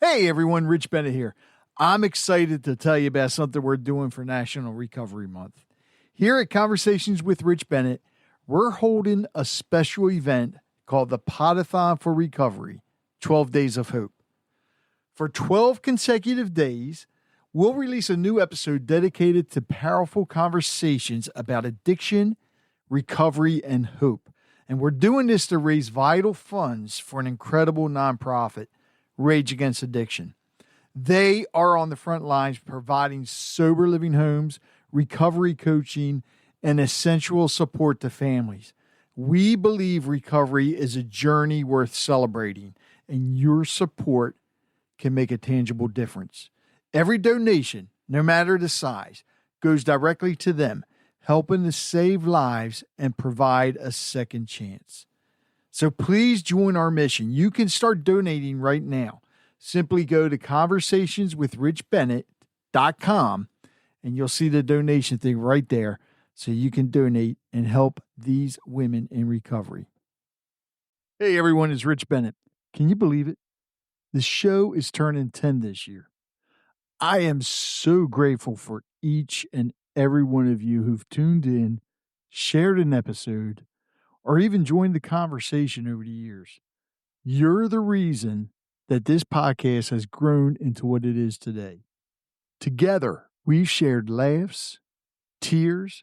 Hey everyone, Rich Bennett here. I'm excited to tell you about something we're doing for National Recovery Month. Here at Conversations with Rich Bennett, we're holding a special event called the Podathon for Recovery, 12 Days of Hope. For 12 consecutive days, we'll release a new episode dedicated to powerful conversations about addiction, recovery, and hope. And we're doing this to raise vital funds for an incredible nonprofit, Rage Against Addiction. They are on the front lines providing sober living homes, recovery coaching, and essential support to families. We believe recovery is a journey worth celebrating, and your support can make a tangible difference. Every donation, no matter the size, goes directly to them, helping to save lives and provide a second chance. So please join our mission. You can start donating right now. Simply go to conversationswithrichbennett.com and you'll see the donation thing right there so you can donate and help these women in recovery. Hey everyone, it's Rich Bennett. Can you believe it? The show is turning 10 this year. I am so grateful for each and every one of you who've tuned in, shared an episode, or even joined the conversation over the years. You're the reason that this podcast has grown into what it is today. Together, we've shared laughs, tears,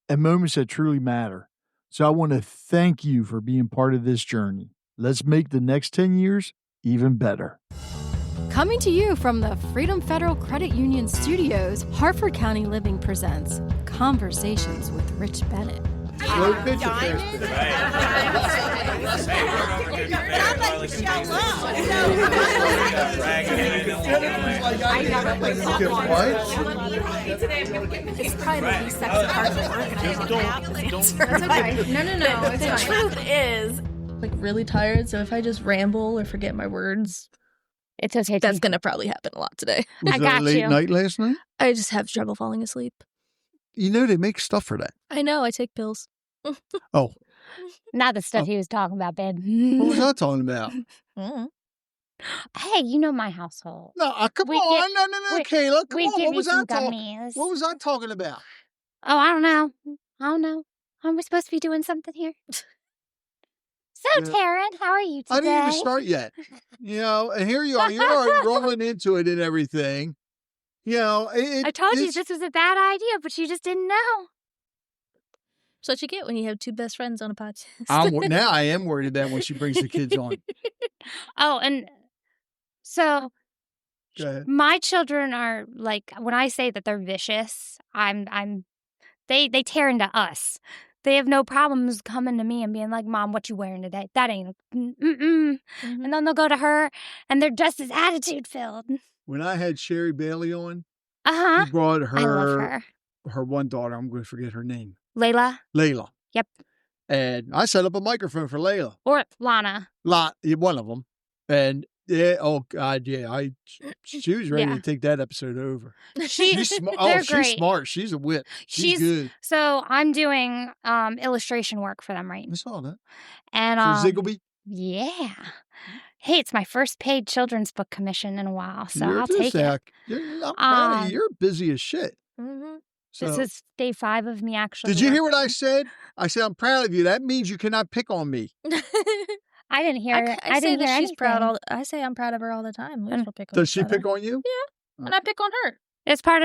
and moments that truly matter. So I want to thank you for being part of this journey. Let's make the next 10 years even better. Coming to you from the Freedom Federal Credit Union Studios, Harford County Living presents Conversations with Rich Bennett. Slow pitch It's probably the least sexy part of organizing. That's okay. No. The truth is, Like really tired, so if I just ramble or forget my words, It's okay. that's gonna probably happen a lot today. Was I that got a late you. night last night? I just have trouble falling asleep. You know they make stuff for that. I know, I take pills. Oh, Not the stuff he was talking about, babe. what was I talking about? Mm. Hey, you know my household. No, come We on. get- No, we- Kayla. Come we on. give What you was some I talking gummies. What was I talking about? Oh, I don't know. Are we supposed to be doing something here? So, Yeah. Taryn, how are you today? I didn't even start yet. And here you are. You're already rolling into it and everything. I told you this was a bad idea, but you just didn't know. That's what you get when you have two best friends on a podcast. Now I am worried about when she brings the kids on. Oh, and so Go ahead. my children are like, when I say that they're vicious, they tear into us. They have no problems coming to me and being like, Mom, what you wearing today? That ain't, Mhm. And then they'll go to her and they're just as attitude filled. When I had Sherry Bailey on, Uh-huh. she brought I love her. one daughter. I'm going to forget her name. Layla Layla. Yep. And I set up a microphone for Layla. or Lana. One of them. And yeah, oh God, yeah. She was ready Yeah. to take that episode over. She, She's smart. they're She's great. smart. She's a whip. She's She's good. So I'm doing illustration work for them right I now. saw that. And For Ziggleby. yeah. Hey, it's my first paid children's book commission in a while, so You're I'll just take it. I'm proud of you. You're busy as shit. Mhm. So, This is day 5 of me actually. did you hear what I working. said? I said I'm proud of you. That means you cannot pick on me. I didn't hear it. I say didn't that hear she's proud. anything. I say I'm proud of her all the time. We And- still pick on Does each she other. pick on you? And I pick on her. It's part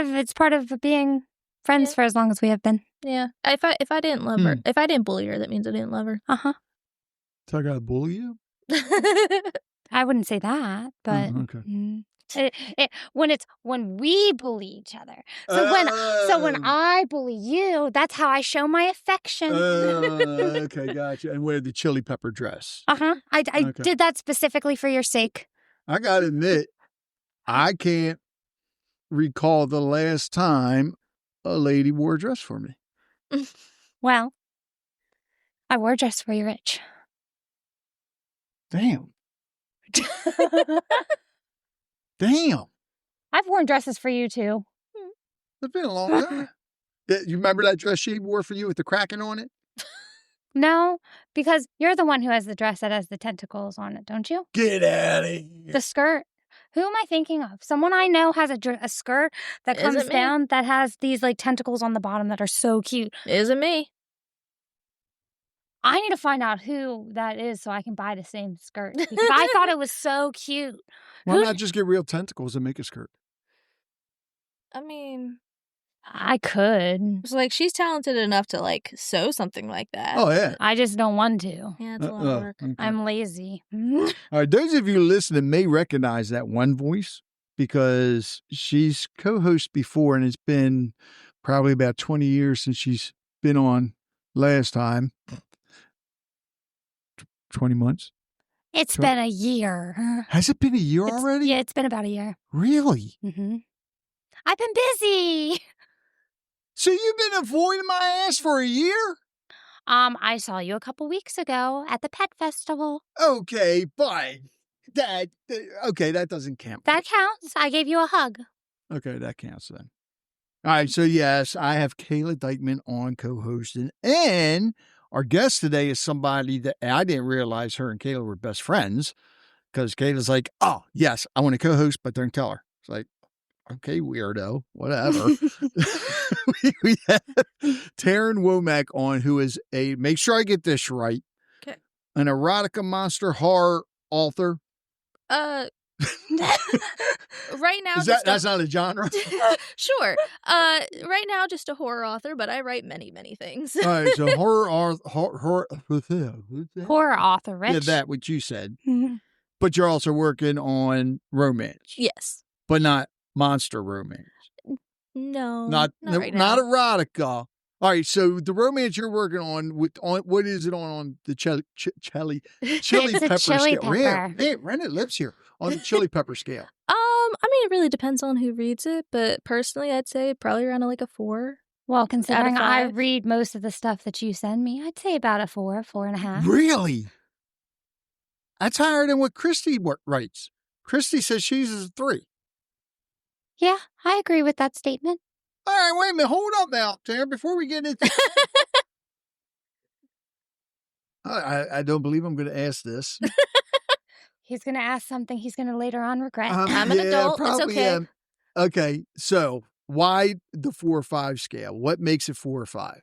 of being friends Yeah. for as long as we have been. Yeah. If I didn't love her, if I didn't bully her, that means I didn't love her. Uh-huh. So I gotta bully you? I wouldn't say that, but okay. when we bully each other. So when I bully you, that's how I show my affection. Okay, gotcha. And wear the chili pepper dress. Uh-huh. I Okay. did that specifically for your sake. I gotta admit, I can't recall the last time a lady wore a dress for me. Well, I wore a dress for you, Rich. Damn. Damn. I've worn dresses for you too. It's been a long time. You remember that dress she wore for you with the cracking on it? No, because you're the one who has the dress that has the tentacles on it, don't you? Get out of here. The skirt. Who am I thinking of? Someone I know has a skirt that comes Isn't me. down that has these like tentacles on the bottom that are so cute. Isn't me. I need to find out who that is so I can buy the same skirt because I thought it was so cute. Why not just get real tentacles and make a skirt? I mean, I could. it's like she's talented enough to like sew something like that. Oh, yeah. I just don't want to. Yeah, it's a lot of work. Okay. I'm lazy. All right, those of you listening may recognize that one voice because she's co-host before, and it's been probably about 20 years since she's been on last time. 20 months? It's been a year. Has it been a year already? Yeah, it's been about a year. Really? Mm-hmm. I've been busy. So you've been avoiding my ass for a year? I saw you a couple weeks ago at the pet festival. Okay, but that doesn't count. That counts. I gave you a hug. Okay, that counts then. All right, so yes, I have Kayla Deickman on co-hosting, and our guest today is somebody that I didn't realize her and Kayla were best friends because Kayla's like, oh, yes, I want to co-host, but don't tell her. It's like, okay, weirdo, whatever. we have Taryn Womack on, who is make sure I get this right, Okay. an erotica monster horror author. Right now, That's not a genre? sure. Right now, just a horror author, but I write many, many things. All right, so horror Author, Rich. Yeah, that what you said. Mhm. But you're also working on romance. Yes. But not monster romance. No. Not right now. erotica. All right, so the romance you're working on what is it on the chili It's a pepper chili scale? pepper. Man, rented lips here on the chili pepper scale. I mean, it really depends on who reads it, but personally, I'd say probably around like a 4. Well, considering I 5. read most of the stuff that you send me, I'd say about a 4.5. Really? That's higher than what Christy writes. Christy says she's a 3. Yeah, I agree with that statement. All right, wait a minute. Hold up now, Taryn, before we get into I don't believe I'm going to ask this. He's going to ask something he's going to later on regret. I'm an adult. It's probably okay. am. Okay, so why the 4 or 5 scale? What makes it 4 or 5?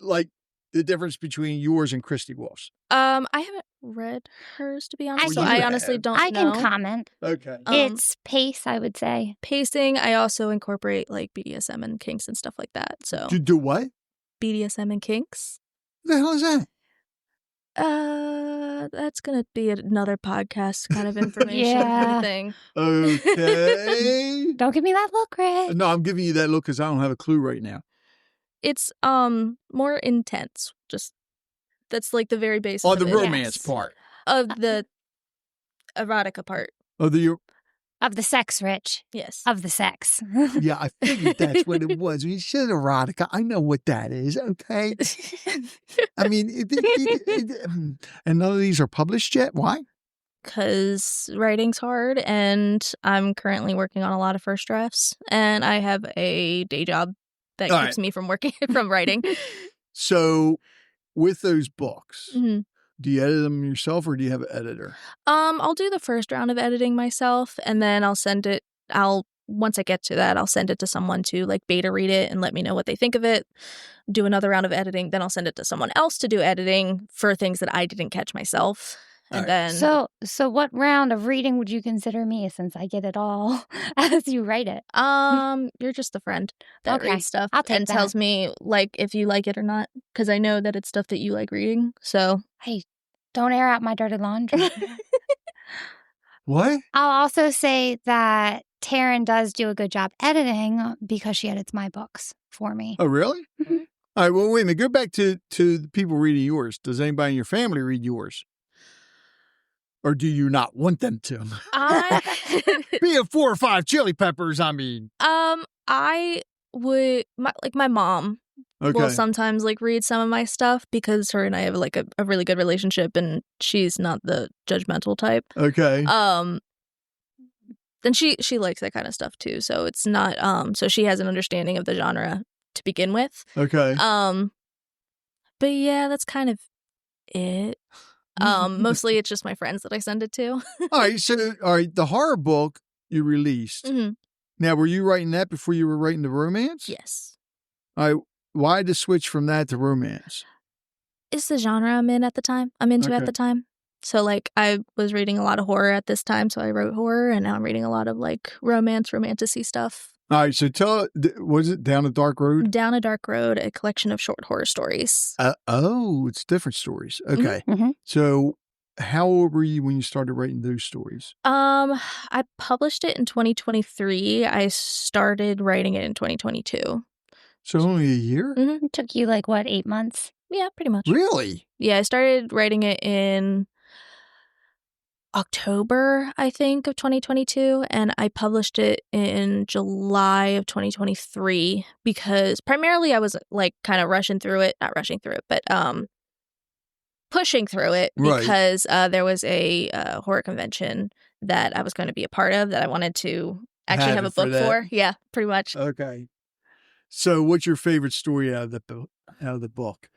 Like the difference between yours and Christy Wolf's. I haven't read hers, to be honest, so you I have. honestly don't I know. can comment. Okay. It's pace, I would say. Pacing, I also incorporate like BDSM and kinks and stuff like that. So Do what? BDSM and kinks. What the hell is that? That's gonna be another podcast kind of information kind Yeah. of thing. Okay. Don't give me that look, Rich. No, I'm giving you that look because I don't have a clue right now. It's more intense. Just that's like the very basic On the of it. romance Yes. part. Of the erotica part. Oh, Of the sex, Rich. Yes. Of the sex. yeah, I figured that's what it was. When you said erotica, I know what that is, okay? I mean, and none of these are published yet? Why? Because writing's hard, and I'm currently working on a lot of first drafts, and I have a day job that All keeps right. me from from writing. So, with those books, Mhm. do you edit them yourself or do you have an editor? I'll do the first round of editing myself, and then once I get to that, I'll send it to someone to like beta read it and let me know what they think of it. Do another round of editing, then I'll send it to someone else to do editing for things that I didn't catch myself. And All then So what round of reading would you consider me since I get it all as you write it? you're just the friend that Okay, reads stuff I'll take and that. tells me like if you like it or not, because I know that it's stuff that you like reading. So Hey, don't air out my dirty laundry. What? I'll also say that Taryn does do a good job editing because she edits my books for me. Oh, really? Mhm. All right, well, wait a minute. Go back to the people reading yours. Does anybody in your family read yours? Or do you not want them to? Be it 4 or 5 chili peppers, I mean. I would my mom Okay. will sometimes like read some of my stuff because her and I have like a really good relationship, and she's not the judgmental type. Okay. Then she likes that kind of stuff too, so it's not so she has an understanding of the genre to begin with. Okay. But yeah, that's kind of it. Mostly it's just my friends that I send it to. All right, the horror book you released. Mhm. Now, were you writing that before you were writing the romance? Yes. All right, why the switch from that to romance? It's the genre I'm into at Okay. the time. So, like, I was reading a lot of horror at this time, so I wrote horror, and now I'm reading a lot of, like, romantasy stuff. All right, so was it Down a Dark Road? Down a Dark Road, a collection of short horror stories. It's different stories. Okay. Mhm. So how old were you when you started writing those stories? I published it in 2023. I started writing it in 2022. So only a year? Mhm. It took you like, what, 8 months? Yeah, pretty much. Really? Yeah, I started writing it in October, I think, of 2022, and I published it in July of 2023 because primarily I was like kind of pushing through it Right. because there was a horror convention that I was going to be a part of that I wanted to actually have a it for book that. for. Yeah, pretty much. Okay. So what's your favorite story out of the book?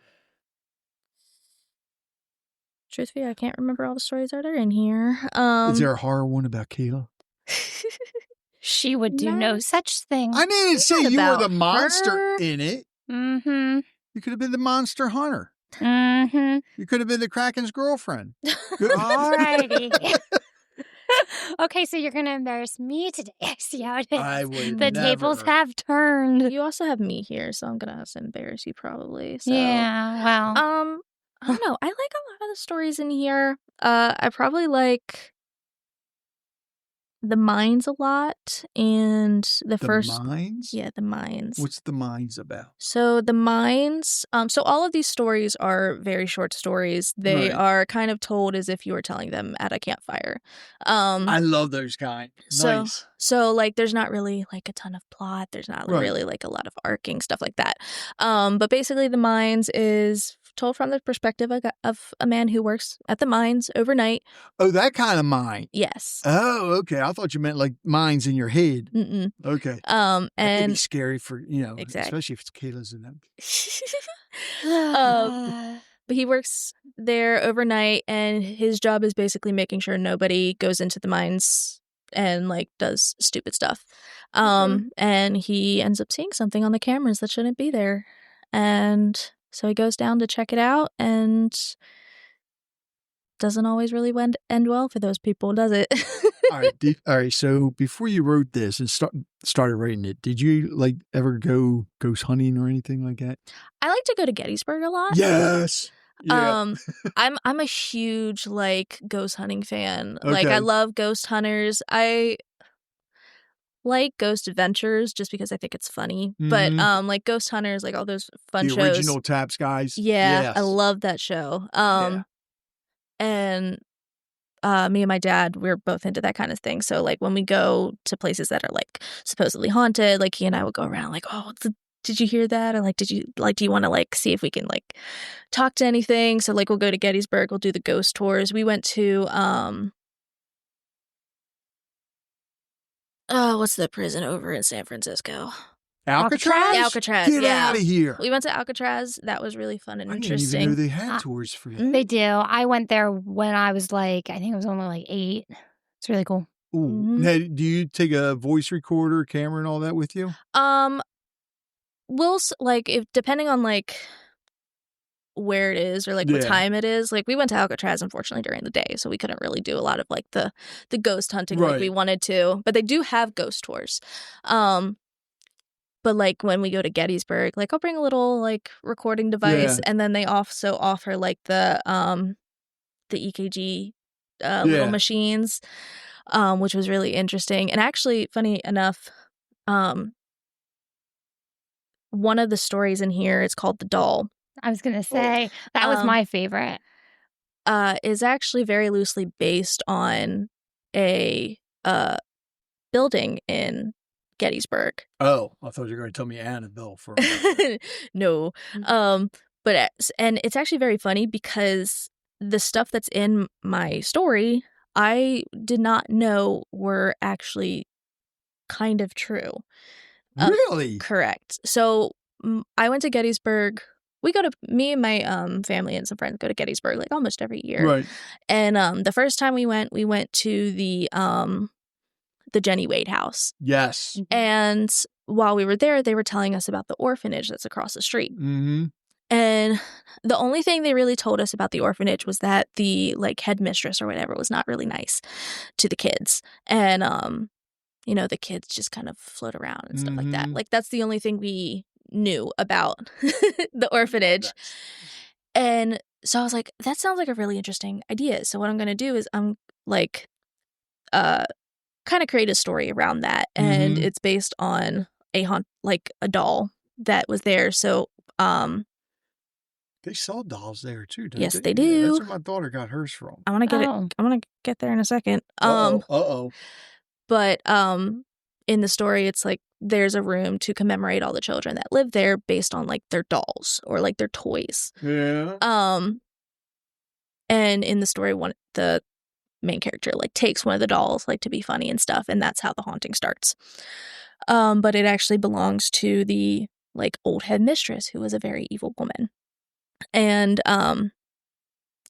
Truthfully, I can't remember all the stories that are in here. Is there a horror one about Kayla? She would do no such thing. I didn't say you were about the monster her. in it. Mm-hmm. You could have been the monster hunter. Mm-hmm. You could have been the Kraken's girlfriend. Alrighty. Okay, so you're going to embarrass me today. I see how it is. I would The tables have turned. You also have me here, so I'm gonna have to embarrass you probably. So. Yeah, well. I don't know. I like a lot of the stories in here. I probably like the mines a lot, and the first. Mines? Yeah, the mines. What's the mines about? So the mines. So all of these stories are very short stories. They Right. are kind of told as if you were telling them at a campfire. I love those kind. So- Nice. So, like, there's not really, like, a ton of plot. There's not Right. really, like, a lot of arcing, stuff like that. But basically, the mines is told from the perspective of a man who works at the mines overnight. Oh, that kind of mine. Yes. Oh, okay. I thought you meant like mines in your head. Mm-mm. Okay. That could be And scary for, Exactly. especially if it's Kayla's in them. but he works there overnight, and his job is basically making sure nobody goes into the mines and like does stupid stuff. And he ends up seeing something on the cameras that shouldn't be there, and so he goes down to check it out, and doesn't always really end well for those people, does it? All right. So before you wrote this and started writing it, did you like ever go ghost hunting or anything like that? I like to go to Gettysburg a lot. Yes. Yeah. I'm a huge like ghost hunting fan. Like Okay. I love ghost hunters. I like ghost adventures just because I think it's funny. But Mhm. like ghost hunters, like all those fun The shows. original Taps guys. Yeah, Yes. I love that show. Yeah. And me and my dad, we're both into that kind of thing. So like when we go to places that are like supposedly haunted, like he and I would go around like, oh, did you hear that? Or like, do you want to like see if we can like talk to anything? So like we'll go to Gettysburg, we'll do the ghost tours. We went to what's the prison over in San Francisco? Alcatraz? Alcatraz, Get yeah. out of here. We went to Alcatraz. That was really fun and I didn't interesting. even know they had tours for that. They do. I went there when I was like, I think I was only like 8. It's really cool. Ooh. Mhm. Now, do you take a voice recorder, camera, and all that with you? We'll like if depending on like where it is or like what Yeah. time it is. Like we went to Alcatraz unfortunately during the day, so we couldn't really do a lot of like the ghost hunting like we Right. wanted to. But they do have ghost tours. But like when we go to Gettysburg, like I'll bring a little like recording device, Yeah. and then they also offer like the EKG little Yeah. machines, which was really interesting. And actually, funny enough, one of the stories in here, it's called The Doll, I was going to say, that was my favorite. is actually very loosely based on a building in Gettysburg. Oh, I thought you were going to tell me Annabelle for a minute. No. And it's actually very funny because the stuff that's in my story, I did not know were actually kind of true. Really? Correct. So I went to Gettysburg me and my family and some friends go to Gettysburg like almost every year. Right. And the first time we went to the Jenny Wade house. Yes. And while we were there, they were telling us about the orphanage that's across the street. Mm-hmm. And the only thing they really told us about the orphanage was that the like headmistress or whatever was not really nice to the kids. And the kids just kind of float around and stuff like that. Like that's the only thing we knew about the orphanage. And so I was like, that sounds like a really interesting idea. So what I'm going to do is I'm like kind of create a story around that, and it's based on a doll that was there. So they sell dolls there too, don't yes, they? they do. Yeah, that's where my daughter got hers from. I want to get it. I want to get there in a second. But in the story, it's like there's a room to commemorate all the children that live there based on like their dolls or like their toys. Yeah. And in the story, the main character like takes one of the dolls like to be funny and stuff, and that's how the haunting starts. But it actually belongs to the like old headmistress, who was a very evil woman, and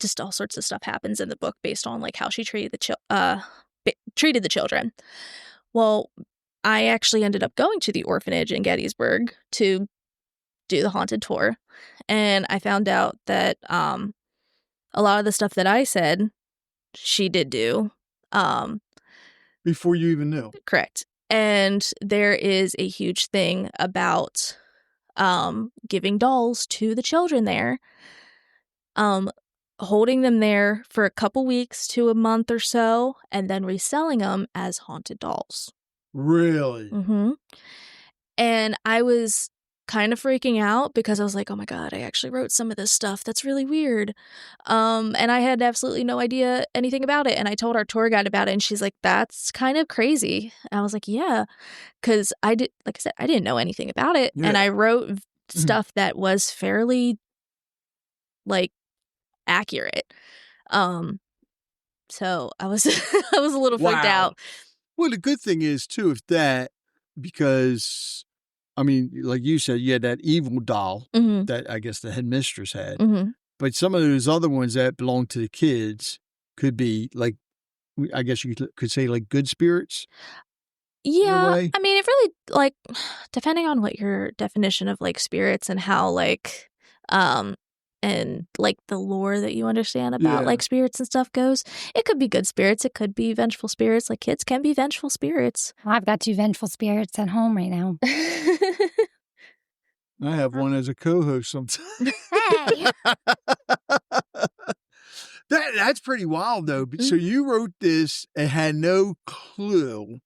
just all sorts of stuff happens in the book based on like how she treated the children. Well, I actually ended up going to the orphanage in Gettysburg to do the haunted tour, and I found out that a lot of the stuff that I said she did do. Before you even knew. Correct. And there is a huge thing about giving dolls to the children there, holding them there for a couple weeks to a month or so, and then reselling them as haunted dolls. Really? Mm-hmm. And I was kind of freaking out because I was like, oh my God, I actually wrote some of this stuff. That's really weird. And I had absolutely no idea anything about it. And I told our tour guide about it, and she's like, that's kind of crazy. And I was like, yeah, because like I said, I didn't know anything about it. Yeah. And I wrote stuff that was fairly like accurate. So I was I was a little freaked out. Well, the good thing is too, because I mean, like you said, you had that evil doll that I guess the headmistress had. But some of those other ones that belong to the kids could be like, I guess you could say like good spirits. Yeah. I mean, it really, like, depending on what your definition of like spirits and how like, and like the lore that you understand about like spirits and stuff goes, it could be good spirits. It could be vengeful spirits. Like kids can be vengeful spirits. I've got 2 vengeful spirits at home right now. I have one as a co-host sometimes. Hey! That's pretty wild though. So you wrote this and had no clue.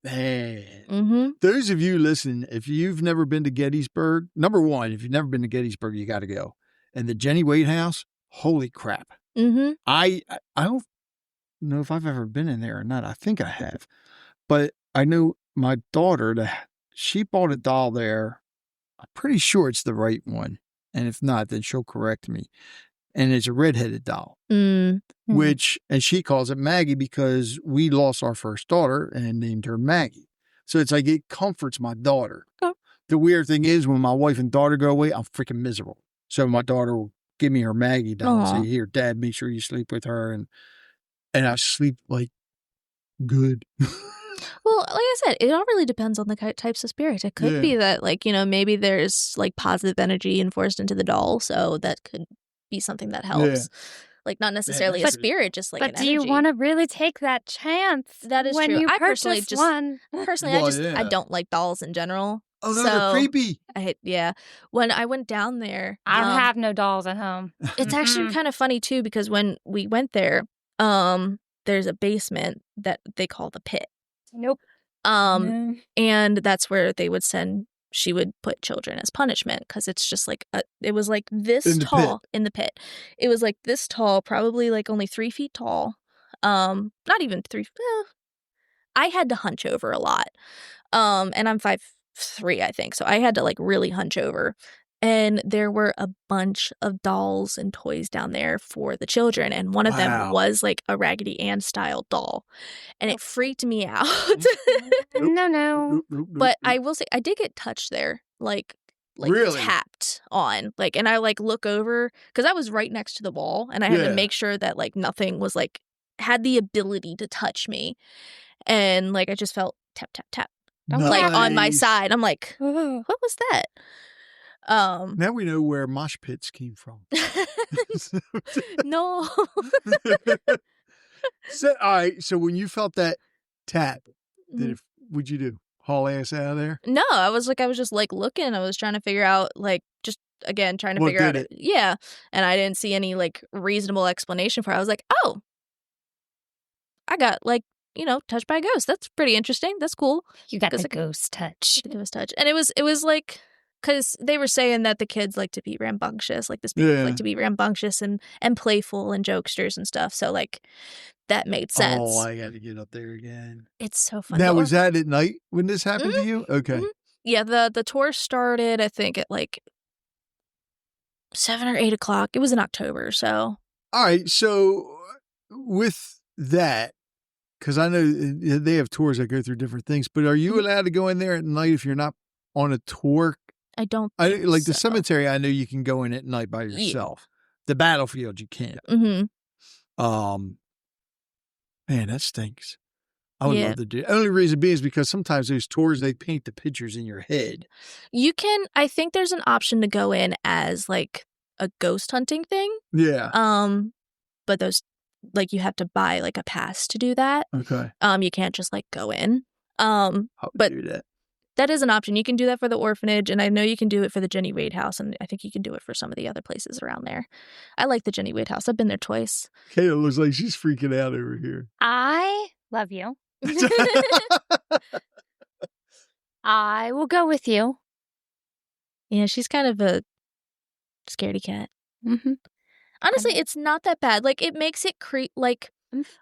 Man, those of you listening, if you've never been to Gettysburg, number one, if you've never been to Gettysburg, you got to go. And the Jenny Wade house, holy crap. I don't know if I've ever been in there or not. I think I have. But I know my daughter, she bought a doll there. I'm pretty sure it's the right one. And if not, then she'll correct me. And it's a redheaded doll, which, and she calls it Maggie because we lost our first daughter and named her Maggie. So it's like, it comforts my daughter. Oh. The weird thing is when my wife and daughter go away, I'm freaking miserable. So my daughter will give me her Maggie doll and say, here, Dad, make sure you sleep with her. And I sleep like good. Well, like I said, it all really depends on the types of spirits. It could be that, like, maybe there's like positive energy enforced into the doll. So that could be something that helps. Like not necessarily a spirit, just like an energy. But do you want to really take that chance? That is when true. You I personally just I don't like dolls in general. Oh no, they're creepy. When I went down there, I don't have no dolls at home. It's actually kind of funny too because when we went there, there's a basement that they call the pit. Nope. And that's where they would she would put children as punishment because it's just like it was like this tall in the pit. It was like this tall, probably like only 3 feet tall. Not even 3. I had to hunch over a lot. And I'm 5'3", I think. So I had to like really hunch over. And there were a bunch of dolls and toys down there for the children. And one of them was like a Raggedy Ann style doll. And it freaked me out. No. But I will say, I did get touched there. Like, like Really? tapped on. Like, and I like look over because I was right next to the wall, and I had Yeah. to make sure that like nothing was like had the ability to touch me, and like I just felt tap tap tap like on my Nice. side. I'm like, what was that? Now we know where mosh pits came from. No. So, all right. So when you felt that tap, Mhm. what'd you do? Haul ass out of there? No, I was just like looking. I was trying to figure out like just again trying to What figure out did it? Yeah, and I didn't see any like reasonable explanation for it. I was like, oh, I got like touched by a ghost. That's pretty interesting. That's cool. You got the 'Cause, like, ghost touch. The ghost touch, and it was like because they were saying that the kids like to be rambunctious, like the speakers Yeah. like to be rambunctious and playful and jokesters and stuff. So like that made sense. Oh, I got to get up there again. It's so fun. Now, was that at night when this happened to you? Okay. Mhm. Yeah, the tour started, I think, at like 7 or 8 o'clock. It was in October, so. All right. So with that, because I know they have tours that go through different things, but are you allowed to go in there at night if you're not on a tour? I don't Like the so. cemetery, I know you can go in at night by yourself. The battlefield, you can't. Mm-hmm. Man, that stinks. I would Yeah. love to do it. Only reason being is because sometimes those tours, they paint the pictures in your head. You can, I think there's an option to go in as like a ghost hunting thing. Yeah. But those, like you have to buy like a pass to do that. Okay. You can't just like go in. I would But do that. that is an option. You can do that for the orphanage, and I know you can do it for the Jenny Wade House, and I think you can do it for some of the other places around there. I like the Jenny Wade House. I've been there twice. Kayla looks like she's freaking out over here. I love you. I will go with you. Yeah, she's kind of a scaredy cat. Mm-hmm. Honestly, it's not that bad. Like, it makes it creep. Like,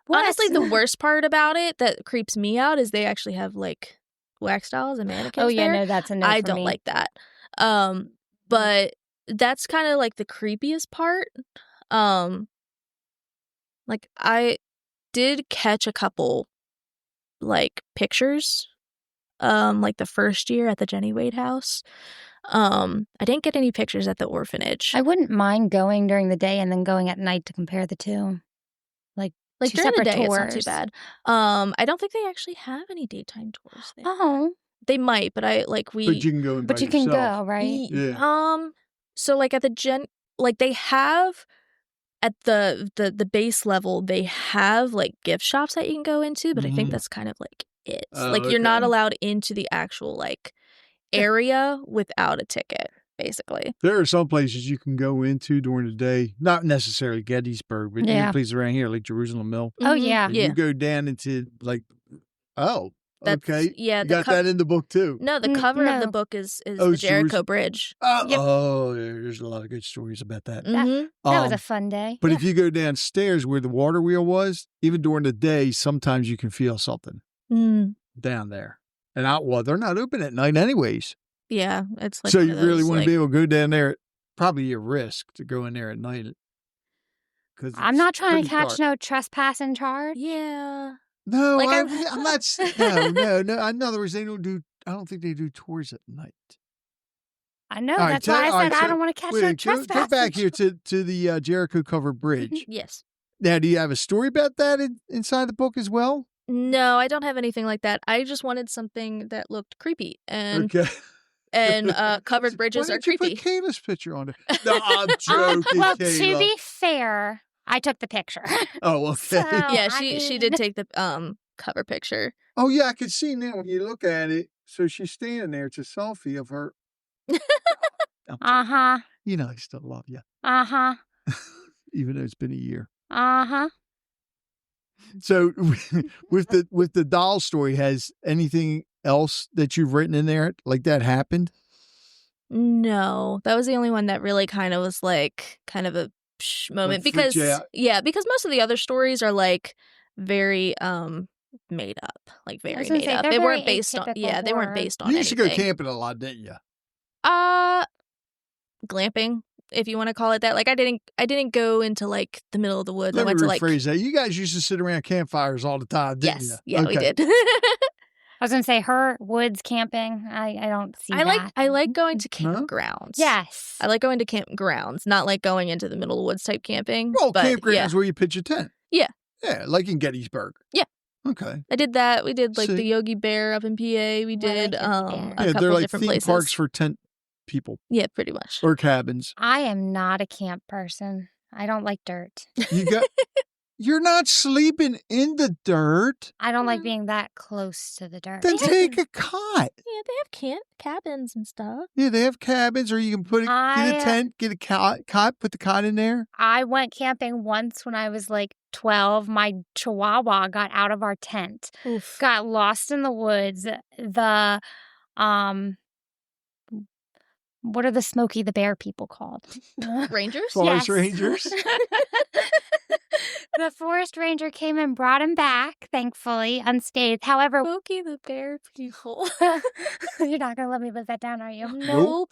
What? honestly, the worst part about it that creeps me out is they actually have like wax dolls and mannequins. Oh yeah, there. no, that's a no. I for don't me. like that. But that's kind of like the creepiest part. Like I did catch a couple like pictures like the first year at the Jenny Wade House. I didn't get any pictures at the orphanage. I wouldn't mind going during the day and then going at night to compare the two. Like two during the separate day, tours. it's not too bad. I don't think they actually have any daytime tours there. Oh, They might, but But you can go in by but you can yourself. go, right? Yeah. So like at the like they have at the base level, they have like gift shops that you can go into, but I think that's kind of like it. Oh, Like you're not okay. allowed into the actual like area without a ticket, basically. There are some places you can go into during the day, not necessarily Gettysburg, but Yeah. places around here like Jerusalem Mill. Oh, yeah. And Yeah. You go down into like, That's- okay. yeah, You the got that in the book too. No, the cover of the no. book is Oh, the Jericho Jerusalem. Bridge. Oh, there's a lot of good stories about that. Mhm. That was a fun day. But if you go downstairs where the water wheel was, even during the day, sometimes you can feel something Mm. down there. And they're not open at night anyways. Yeah, it's like so one you of really those, want to like- be able to go down there, probably a risk to go in there at night. 'Cause I'm it's not trying pretty to catch dark. no trespassing charge. Yeah. No, Like, I'm not. No. In other words, I don't think they do tours at night. I know. All right, That's why I all said right, I don't want to catch Wait, no go trespassing. back here to the Jericho covered bridge. Yes. Now, do you have a story about that inside the book as well? No, I don't have anything like that. I just wanted something that looked creepy, and Okay. covered bridges Why are didn't you creepy. put Kayla's picture on there? No, I'm joking, well, Kayla. to be fair, I took the picture. Oh, okay. So- Yeah, I she mean- did take the cover picture. Oh, yeah, I can see now when you look at it. So she's standing there. It's a selfie of her. Uh-huh. You know, I still love you, Uh-huh. even though it's been a year. Uh-huh. So, with the doll story, has anything else that you've written in there like that happened? No, that was the only one that really kind of was like kind of a moment freaked because you out? because most of the other stories are like very made up, like I very was gonna made say, up. they're They very weren't based on atypical they weren't horror. based on You used to go anything. camping a lot, didn't you? Glamping, if you want to call it that. Like I didn't go into like the middle of the woods. I Let me went to like rephrase that. You guys used to sit around campfires all the time, didn't yes, you? yeah, we Okay. did. I was gonna say her woods camping. I don't see that. I like going to No? campgrounds. Yes. I like going to campgrounds, not like going into the middle of the woods type camping. Well, but campground yeah. is where you pitch a tent. Yeah. Yeah, like in Gettysburg. Yeah. Okay. I did that. We did like Sick. the Yogi Bear up in PA. We did Yogi Bear. a Yeah, couple they're of like different theme places. parks for tent people Yeah, pretty much. or cabins. I am not a camp person. I don't like dirt. You're not sleeping in the dirt. I don't like being that close to the dirt. Then take a cot. Yeah, they have cabins and stuff. Yeah, they have cabins, or you can get a tent, get a cot, put the cot in there. I went camping once when I was like 12. My chihuahua got out of our tent, Oof. got lost in the woods. The what are the Smokey the Bear people called? Rangers? Forest Yes. rangers. The forest ranger came and brought him back, thankfully, unscathed. However, Smokey the Bear people. you're not going to let me live that down, are you? Nope.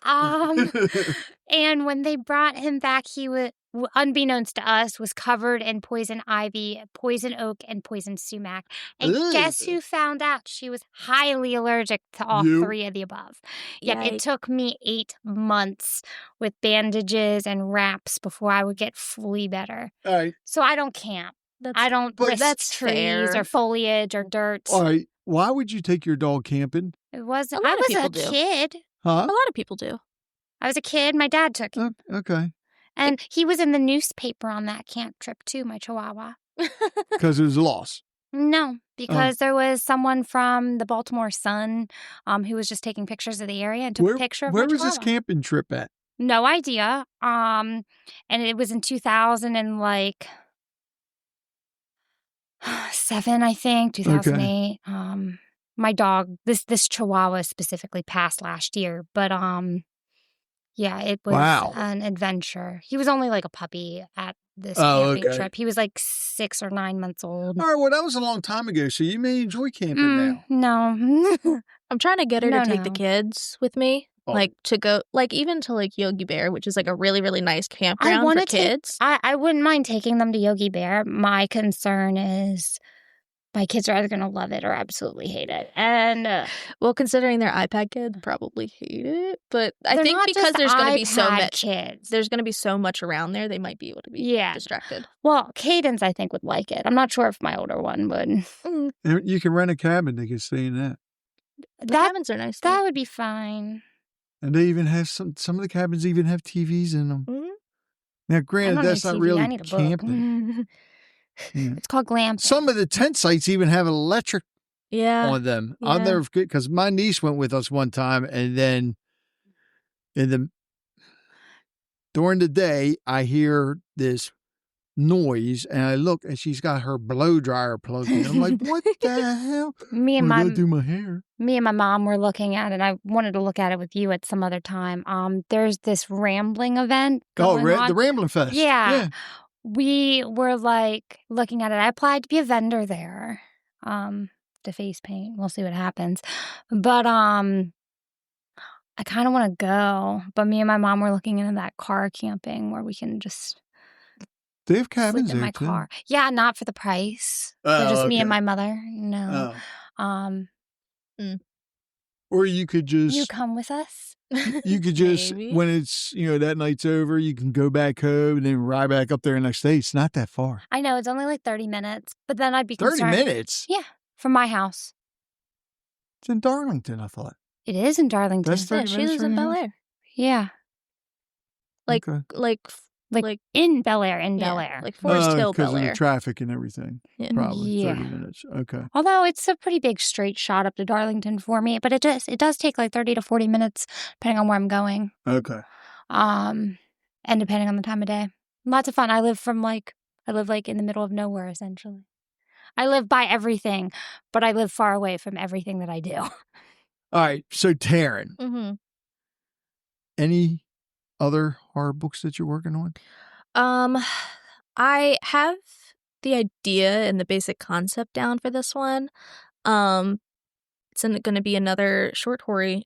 And when they brought him back, he was, unbeknownst to us, was covered in poison ivy, poison oak, and poison sumac. And guess who found out? She was highly allergic to all You? three of the above. Yet it Yikes. took me 8 months with bandages and wraps before I would get fully better. All right. So I don't camp. I don't But risk that's trees fair. or foliage or dirt. All right. Why would you take your dog camping? It wasn't. A lot I of was people a do. kid. A Huh? lot of people do. I was a kid. My dad took him. Okay. And he was in the newspaper on that camp trip too, my chihuahua. Because it was a loss. No, because there was someone from the Baltimore Sun who was just taking pictures of the area and took a picture of Where my was this chihuahua. camping trip at? No idea. And it was in 2000 and like 7, I think, 2008. My dog, this chihuahua specifically passed last year, but yeah, it was Wow. an adventure. He was only like a puppy at this Oh, camping okay. trip. He was like 6 or 9 months old. All right. Well, that was a long time ago, so you may enjoy camping now. No. I'm trying to get her No, to take the no. kids with me. Oh. Like to go, like even to like Yogi Bear, which is like a really, really nice campground for wanna take- kids. I wouldn't mind taking them to Yogi Bear. My concern is my kids are either going to love it or absolutely hate it. And Well, considering they're iPad kids, probably hate it. But I they're think not because just there's going to be so iPad much, kids. there's going to be so much around there, they might be able to be Yeah. distracted. Well, Cadence, I think, would like it. I'm not sure if my older one would. You can rent a cabin. They can stay in that. The That cabins are nice. that though. would be fine. And they even have some of the cabins even have TVs in them. Mhm. Now, I granted, don't need that's not TV. really I need a book. camping. Yeah. It's called glamping. Some of the tent sites even have electric Yeah. on them. I'll yeah. never forget because my niece went with us one time, and then during the day, I hear this noise, and I look, and she's got her blow dryer plugged in. I'm like, what the hell? Me and I my gotta do my hair. mom were looking at it. I wanted to look at it with you at some other time. There's this rambling event going on. The Rambling Fest. Yeah. We were like looking at it. I applied to be a vendor there. To face paint. We'll see what happens. But I kind of want to go. But me and my mom were looking into that car camping where we can just They have sleep cabins in there my too. car. Yeah, not for the price. Oh, For just me okay. and my mother. No. Oh. Um, Or you could just you come with us? you could just Maybe. when it's that night's over, you can go back home and then ride back up there the next day. It's not that far. I know it's only like 30 minutes, but then I'd be 30 concerned. minutes. Yeah, from my house. It's in Darlington, I thought. It is in Darlington. That's Yeah, 30 she minutes lives from in your Bel house? Air. Yeah, Like, Okay. like in Bel Air, Bel yeah, Air. like Forest Hill, because Bel of the Air. traffic and everything. Yeah. Probably Yeah. 30 minutes. Okay. Although it's a pretty big straight shot up to Darlington for me, but it does take like 30 to 40 minutes depending on where I'm going. Okay. And depending on the time of day. Lots of fun. I live like in the middle of nowhere essentially. I live by everything, but I live far away from everything that I do. All right. So, Taryn, Mm-hmm. any other horror books that you're working on? I have the idea and the basic concept down for this one. It's going to be another short horror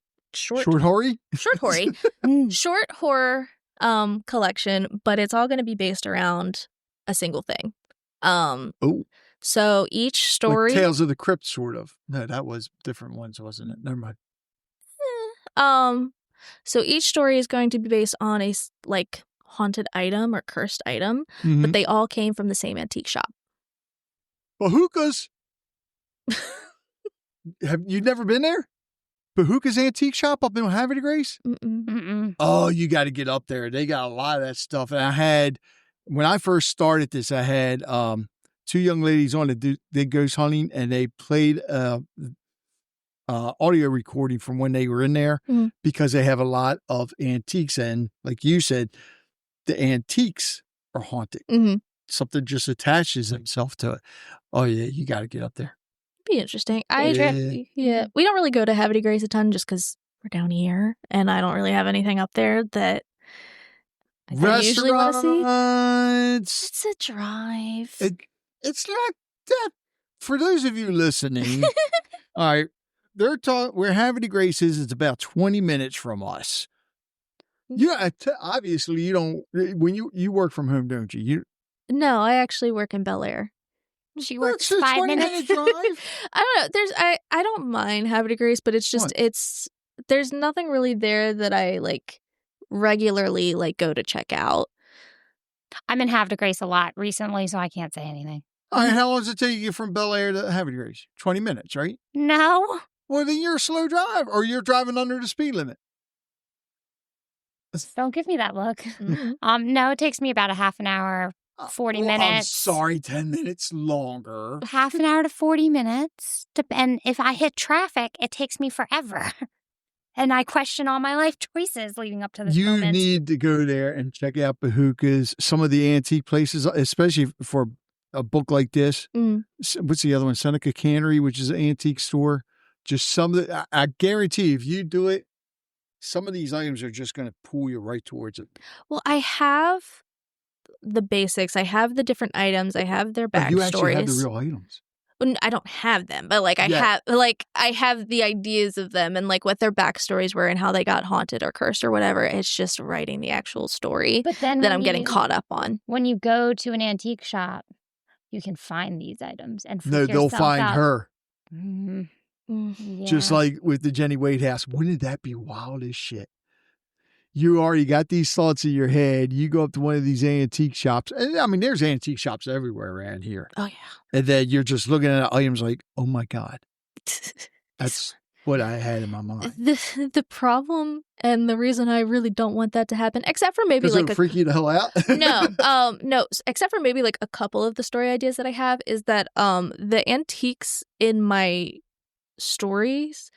collection, but it's all going to be based around a single thing. Oh. So each story, Like Tales of the Crypt, sort of. No, that was different ones, wasn't it? Never mind. so each story is going to be based on a like haunted item or cursed item, Mhm. but they all came from the same antique shop. Bahukas. Have you never been there? Bahuka's Antique Shop up in Havre de Grace? Mm-mm. Mm-mm. Oh, you got to get up there. They got a lot of that stuff. And when I first started this, I had two young ladies on that did ghost hunting, and they played audio recording from when they were in there because they have a lot of antiques. And like you said, the antiques are haunted. Mm-hmm. Something just attaches itself to it. Oh, yeah, you got to get up there. Be interesting. Yeah. We don't really go to Havre de Grace a ton just because we're down here, and I don't really have anything up there that I usually want to see. Restaurants. It's a drive. It's not that. For those of you listening, all right, where Havre de Grace is, it's about 20 minutes from us. Yeah, obviously you don't. When you work from home, don't you? No, I actually work in Bel Air. She Well, works it's a 5 20-minute minutes. drive. I don't know. I don't mind Havre de Grace, but it's just What? there's nothing really there that I like regularly like go to check out. I'm in Havre de Grace a lot recently, so I can't say anything. All right, how long does it take you to get from Bel Air to Havre de Grace? 20 minutes, right? No. Well, then you're a slow drive, or you're driving under the speed limit. Don't give me that look. Mm-hmm. No, it takes me about a half an hour, 40 minutes. I'm sorry, 10 minutes longer. Half an hour to 40 minutes. And if I hit traffic, it takes me forever. And I question all my life choices leading up to this You moment. need to go there and check out Bahukas, some of the antique places, especially for a book like this. What's the other one? Seneca Cannery, which is an antique store. Just some of the, I guarantee if you do it, some of these items are just going to pull you right towards it. Well, I have the basics. I have the different items. I have their backstories. You actually have the real items. I don't have them, but like I have the ideas of them and like what their backstories were and how they got haunted or cursed or whatever. It's just writing the actual story But then that I'm getting caught up on. When you go to an antique shop, you can find these items and freak No, they'll yourself find out. her. Yeah. Just like with the Jenny Wade house. Wouldn't that be wild as shit? You already got these thoughts in your head. You go up to one of these antique shops. And I mean, there's antique shops everywhere around here. Oh, yeah. And then you're just looking at items like, oh my God. That's what I had in my mind. The problem and the reason I really don't want that to happen, except for maybe Does like it freak you the hell out? no, except for maybe like a couple of the story ideas that I have is that the antiques in my stories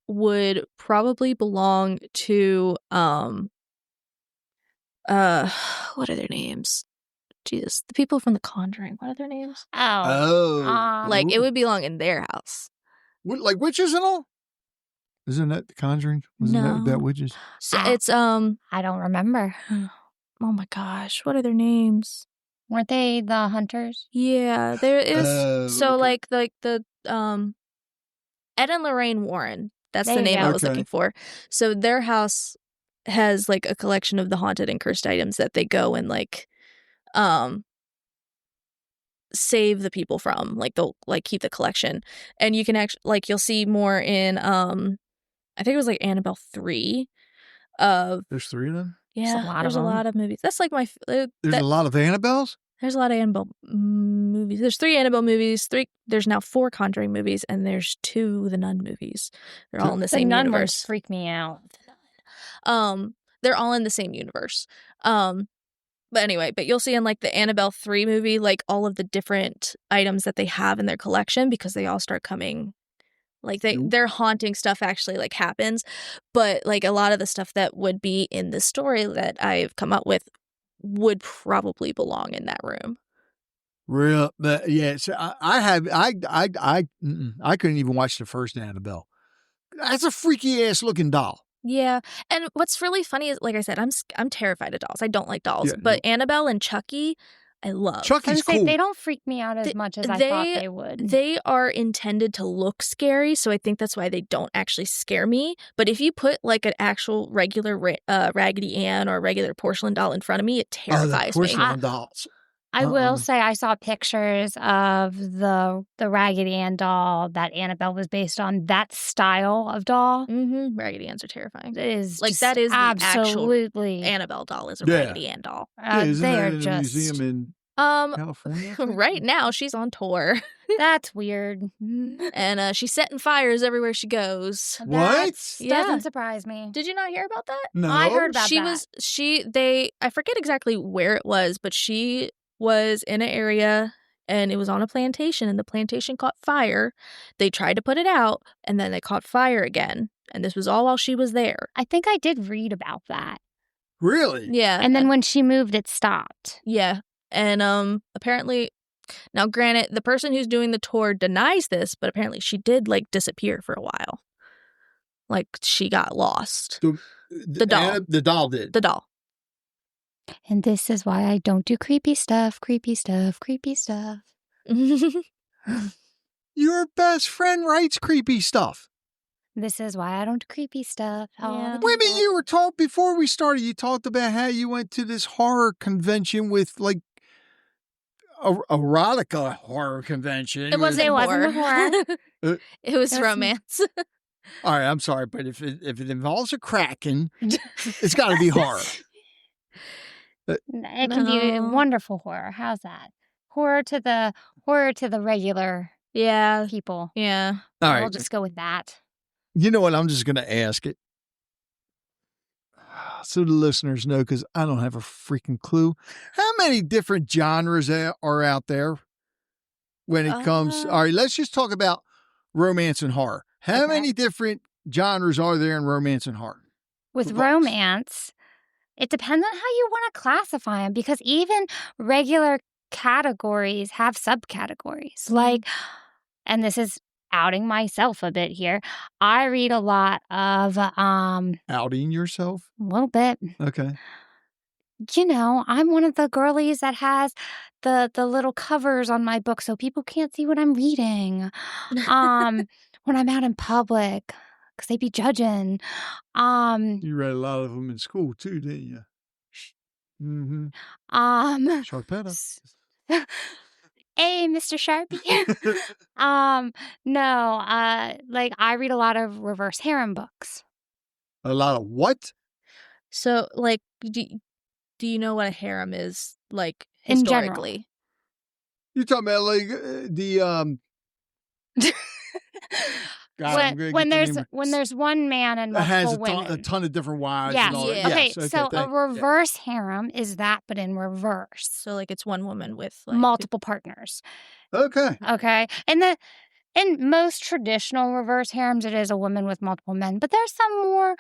would probably belong to what are their names? Jesus, the people from The Conjuring. What are their names? Like it would belong in their house. Like witches and all? Isn't that The Conjuring? Wasn't that witches? So it's I don't remember. oh my gosh, what are their names? Weren't they the hunters? Yeah, there is. So okay. like the Ed and Lorraine Warren. That's There the you name go. I was looking for. So their house has like a collection of the haunted and cursed items that they go and like save the people from. Like they'll like keep the collection. And you can actually like you'll see more in I think it was like Annabelle 3 of There's 3 of them? yeah, there's a them. lot of movies. That's like my There's a lot of Annabelles? there's a lot of Annabelle movies. There's 3 Annabelle movies, there's now 4 Conjuring movies, and there's 2 The Nun movies. They're all in the The same nun ones universe. freak me out. They're all in the same universe. But anyway, but you'll see in like the Annabelle 3 movie, like all of the different items that they have in their collection because they all start coming. Like their haunting stuff actually like happens, but like a lot of the stuff that would be in the story that I've come up with would probably belong in that room. Real, but yeah. So I couldn't even watch the first Annabelle. That's a freaky ass looking doll. Yeah, and what's really funny is, like I said, I'm terrified of dolls. I don't like dolls, Yeah, but Annabelle and Chucky, I love. Chucky's cool. They don't freak me out as much as I thought they would. They are intended to look scary, so I think that's why they don't actually scare me. But if you put like an actual regular Raggedy Ann or regular porcelain doll in front of me, it terrifies the porcelain me. dolls. I will say I saw pictures of the Raggedy Ann doll that Annabelle was based on. That style of doll Mm-hmm. Raggedy Anns are terrifying. is Like, just that is absolutely the actual Annabelle doll is a Yeah. Raggedy Ann doll. Isn't they that are in a just museum in California? I think? Right now she's on tour. that's weird. And she's setting fires everywhere she goes. What? Yeah. Doesn't surprise me. Did you not hear about that? No. I heard about She that. was I forget exactly where it was, but she was in an area and it was on a plantation and the plantation caught fire. They tried to put it out and then they caught fire again. And this was all while she was there. I think I did read about that. Really? Yeah. And then when she moved, it stopped. Yeah. And apparently, now granted, the person who's doing the tour denies this, but apparently she did like disappear for a while. Like she got lost. The doll. The doll did. The doll. And this is why I don't do creepy stuff, creepy stuff, creepy stuff. Your best friend writes creepy stuff. This is why I don't do creepy stuff. Yeah. Wait a minute, you were talking before we started. You talked about how you went to this horror convention with like erotica horror convention. It wasn't wasn't horror. Uh, It was It was- romance. All right, I'm sorry, but if it involves a kraken, it's got to be horror. It can be No. wonderful horror. How's that? Horror to the regular Yeah. people. Yeah. All I'll right, just go with that. you know what? I'm just going to ask it so the listeners know, because I don't have a freaking clue. How many different genres are out there when it comes? All right, let's just talk about romance and horror. How Okay. many different genres are there in romance and horror? With Books. romance, it depends on how you want to classify them because even regular categories have subcategories. Like, and this is outing myself a bit here. I read a lot of Outing yourself? a little bit. Okay. You know, I'm one of the girlies that has the little covers on my book so people can't see what I'm reading. When I'm out in public, because they be judging. You read a lot of them in school too, didn't you? Mm-hmm. Sharpetta. Hey, Mr. Sharpie. No, like I read a lot of reverse harem books. A lot of what? So, like, do you know what a harem is, like, In general. historically? You're talking about like the God, I'm gonna when get the there's name- when there's one man and that has multiple a women. ton of different wives. Yes. And all that. Yeah. Okay, Yes, so a thank- reverse harem is that, but in reverse. So, like, it's one woman with, like, Multiple partners. Okay. Okay. In most traditional reverse harems, it is a woman with multiple men. But there's some more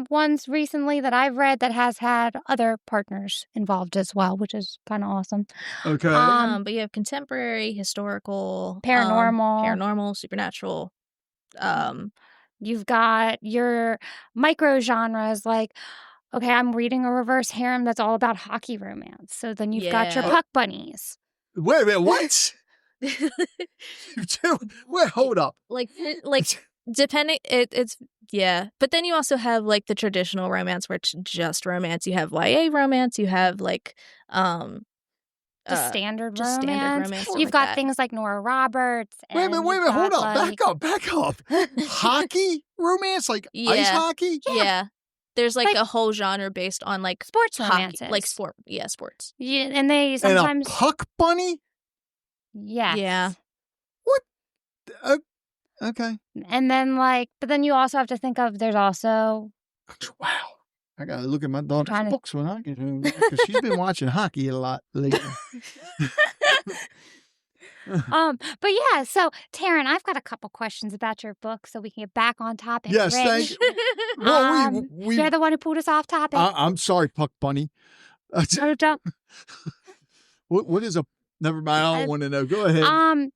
ones recently that I've read that has had other partners involved as well, which is kind of awesome. Okay. But you have contemporary, historical, Paranormal. supernatural. You've got your micro genres like, okay, I'm reading a reverse harem that's all about hockey romance. So then you've got your Yeah. puck bunnies. Wait a minute. What? Wait, hold up. like depending it's yeah, but then you also have like the traditional romance where it's just romance. You have YA romance, you have like The standard just romance. standard romance, stuff You've like got that. things like Nora Roberts. Wait a and minute. you've Hold got, up. Back up. Hockey romance, like ice Yeah. hockey. Yeah. There's like Like- a whole genre based on like Sports hockey, romances. like sports. Yeah, and they And sometimes a puck bunny. yes. Yeah. Okay. And then but then you also have to think of there's also Wow. I gotta look at my daughter's Trying to- books when I get home because she's been watching hockey a lot lately. but yeah, so Taryn, I've got a couple questions about your book so we can get back on topic. Yes, Rich. thank you. Well, we You're the one who pulled us off topic. I'm sorry, Puck Bunny. Oh, don't- What is a? Never mind. I don't want to know. Go ahead.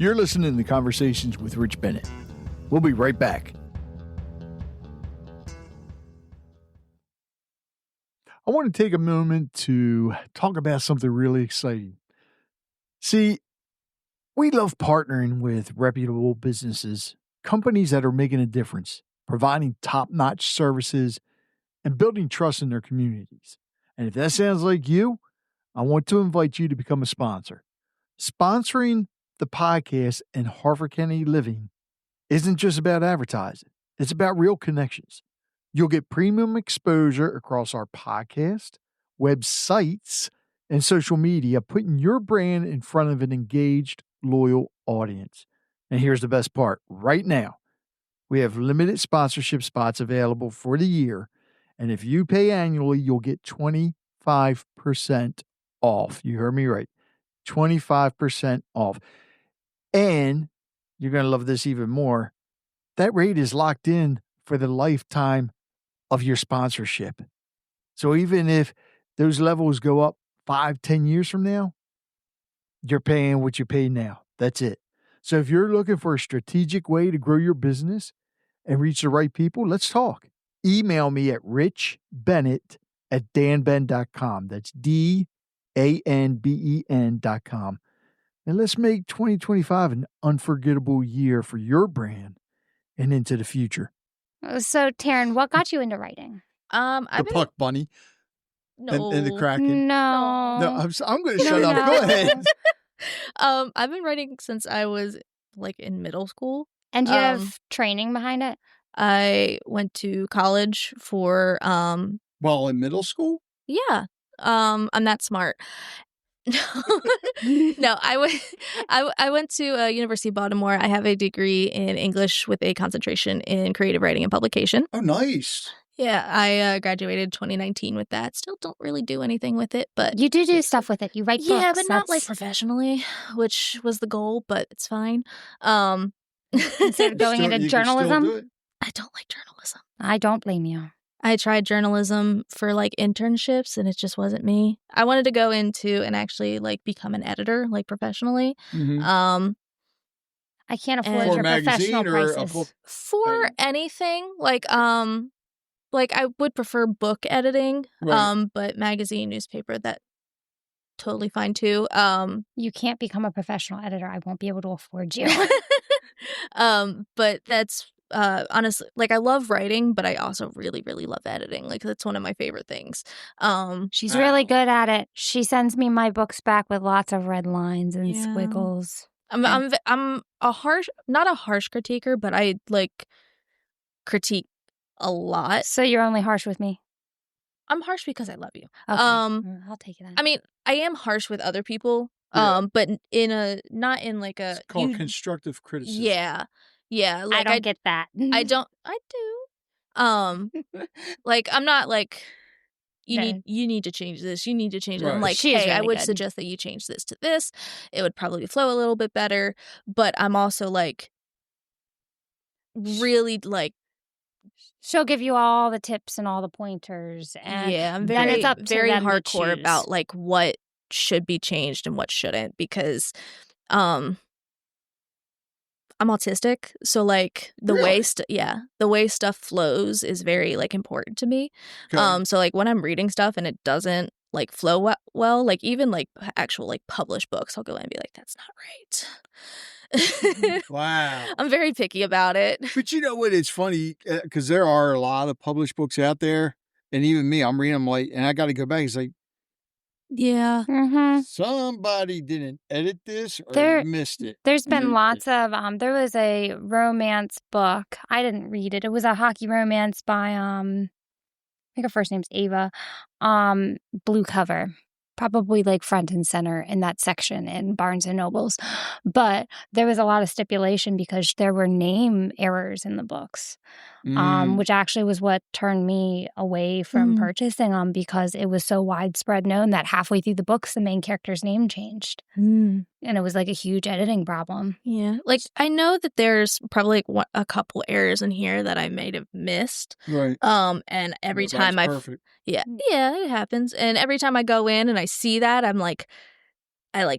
You're listening to Conversations with Rich Bennett. We'll be right back. I want to take a moment to talk about something really exciting. See, we love partnering with reputable businesses, companies that are making a difference, providing top-notch services, and building trust in their communities. And if that sounds like you, I want to invite you to become a sponsor. Sponsoring the podcast and Harford County Living isn't just about advertising. It's about real connections. You'll get premium exposure across our podcast, websites, and social media, putting your brand in front of an engaged, loyal audience. And here's the best part. Right now, we have limited sponsorship spots available for the year. And if you pay annually, you'll get 25% off. You heard me right. 25% off. And you're going to love this even more. That rate is locked in for the lifetime of your sponsorship. So even if those levels go up 5-10 years from now, you're paying what you pay now. That's it. So if you're looking for a strategic way to grow your business and reach the right people, let's talk. Email me at richbennett@danben.com. That's DANBEN.com. And let's make 2025 an unforgettable year for your brand and into the future. So, Taryn, what got you into writing? The Puck Bunny No. and the Kraken. No. No, I'm going to shut up. Go ahead. I've been writing since I was like in middle school. And do you have training behind it? I went to college for While in middle school? yeah. I'm that smart. No, I went to University of Baltimore. I have a degree in English with a concentration in creative writing and publication. Oh, nice. Yeah, I graduated 2019 with that. Still don't really do anything with it, but You do stuff with it. You write books. yeah, but not like That's- professionally, which was the goal, but it's fine. Instead of going into journalism, I don't like journalism. I don't blame you. I tried journalism for like internships and it just wasn't me. I wanted to go into and actually like become an editor like professionally. Mm-hmm. I can't afford For your magazine professional or a prices. book? For anything like I would prefer book editing, Right. but magazine, newspaper, that totally fine too. You can't become a professional editor. I won't be able to afford you. But that's honestly, like, I love writing, but I also really, really love editing. Like, that's one of my favorite things. She's really good at it. She sends me my books back with lots of red lines and Yeah. squiggles. I'm not a harsh critiquer, but I like critique a lot. So you're only harsh with me. I'm harsh because I love you. Okay. I'll take it then. I mean, I am harsh with other people, Yeah. but not in like a It's called constructive criticism. yeah. Like I don't get that. I do. Like, I'm not like you need to change this. You need to change it. I'm Right. like, She is hey, I really would good. suggest that you change this to this. It would probably flow a little bit better. But I'm also like really like She'll give you all the tips and all the pointers, and yeah, I'm then very it's up to very them to hardcore choose. about like what should be changed and what shouldn't, because I'm autistic, so like the way the way stuff flows is very like important to me. Okay. So like when I'm reading stuff and it doesn't like flow well, like even like actual like published books, I'll go in and be like, that's not right. Wow. I'm very picky about it. But you know what? It's funny because there are a lot of published books out there. And even me, I'm reading them like, and I got to go back. It's like, Yeah. somebody didn't edit this or There- missed it. There's been Mhm. lots of there was a romance book. I didn't read it. It was a hockey romance by I think her first name's Ava. Blue cover. Probably like front and center in that section in Barnes and Nobles. But there was a lot of stipulation because there were name errors in the books. Which actually was what turned me away from Mm. purchasing them because it was so widespread known that halfway through the books the main character's name changed. And it was like a huge editing problem. Yeah. Like, I know that there's probably like a couple errors in here that I might have missed. Right. And every Well, time that's I perfect. yeah, it happens. And every time I go in and I see that, I'm like, I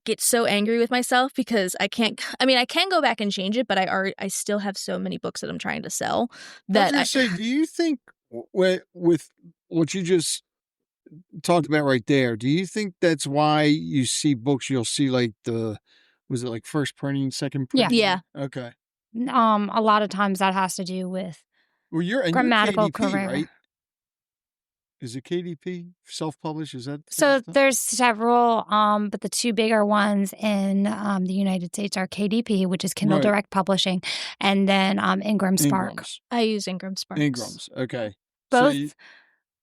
get so angry with myself because I can go back and change it, but I still have so many books that I'm trying to sell that I was gonna say, do you think with what you just talked about right there, do you think that's why you see books, you'll see like was it like first printing, second Yeah. printing? Yeah. Okay. A lot of times that has to do with Well, you're grammatical KDP, career. right? Is it KDP? Self-published? Is that? So stuff? there's several, but the two bigger ones in the United States are KDP, which is Kindle Right. Direct Publishing, and then Ingram Spark. Ingrams. I use Ingram Sparks. Ingrams. Okay. Both,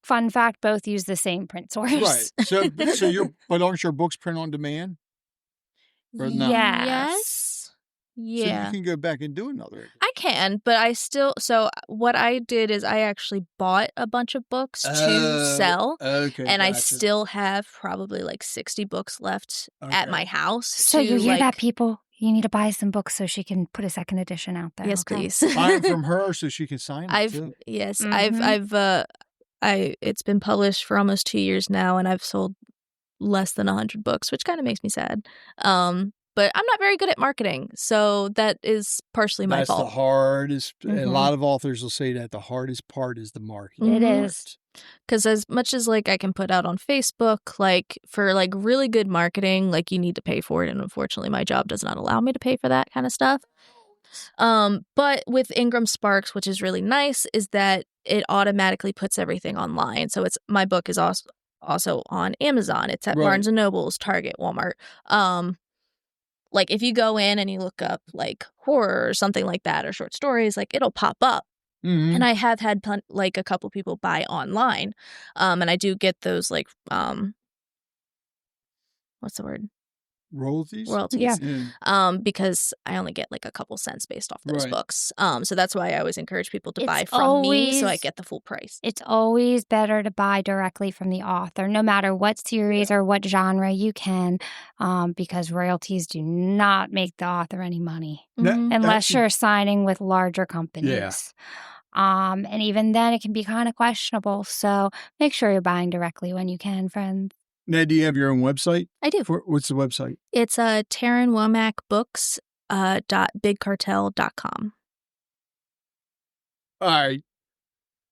fun fact, both use the same print source. Right. So but aren't your books print on demand? Or not? Yes. So Yeah. you can go back and do another. I can, but I still. So what I did is I actually bought a bunch of books to sell, Okay. and I gotcha. still have probably like 60 books left at Okay. my house. So to, you hear like, that, people? You need to buy some books so she can put a second edition out there. Yes, okay? please. Buy it from her so she can sign it too. Yes, Mhm. it's been published for almost 2 years now, and I've sold less than 100 books, which kind of makes me sad. But I'm not very good at marketing, so that is partially my That's the fault. hardest. A Mhm. lot of authors will say that the hardest part is the marketing. It Mhm. is. Because as much as like I can put out on Facebook, like for like really good marketing, like you need to pay for it, and unfortunately, my job does not allow me to pay for that kind of stuff. But with Ingram Sparks, which is really nice, is that it automatically puts everything online. So my book is also on Amazon. It's at Right. Barnes and Nobles, Target, Walmart. Like if you go in and you look up like horror or something like that or short stories, like it'll pop up. Mhm. And I have had like a couple people buy online, and I do get those like what's the word? Royalties? Royalties. Yeah. Because I only get like a couple cents based off those Right. books. So that's why I always encourage people to It's buy from me so I always- get the full price. It's always better to buy directly from the author, no matter what series or what genre you can, because royalties do not make the author any money That- Mhm. unless actually- you're signing with larger companies. And even then, it can be kind of questionable. So make sure you're buying directly when you can, friends. Now, do you have your own website? I do. What's the website? It's Taryn Womack Books .bigcartel.com. All right.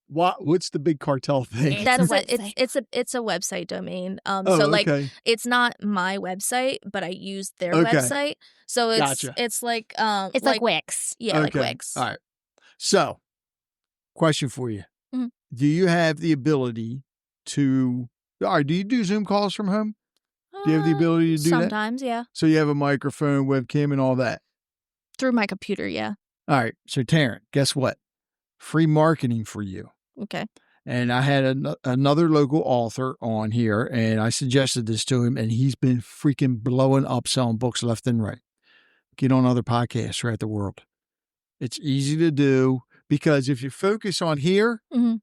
What's the big cartel thing? It's a That's website. it's a website domain. Oh, So like okay. it's not my website, but I use their Okay. website. So Gotcha. it's like It's like Wix. yeah, like Okay. Wix. All right. So, question for you. Mhm. Do you have the ability to, all right, do you do Zoom calls from home? Do you have the ability to do that? Sometimes, yeah. So you have a microphone, webcam, and all that. Through my computer, yeah. All right. So, Taryn, guess what? Free marketing for you. Okay. And I had another local author on here, and I suggested this to him, and he's been freaking blowing up selling books left and right. Get on other podcasts throughout the world. It's easy to do because if you focus on here, Mhm.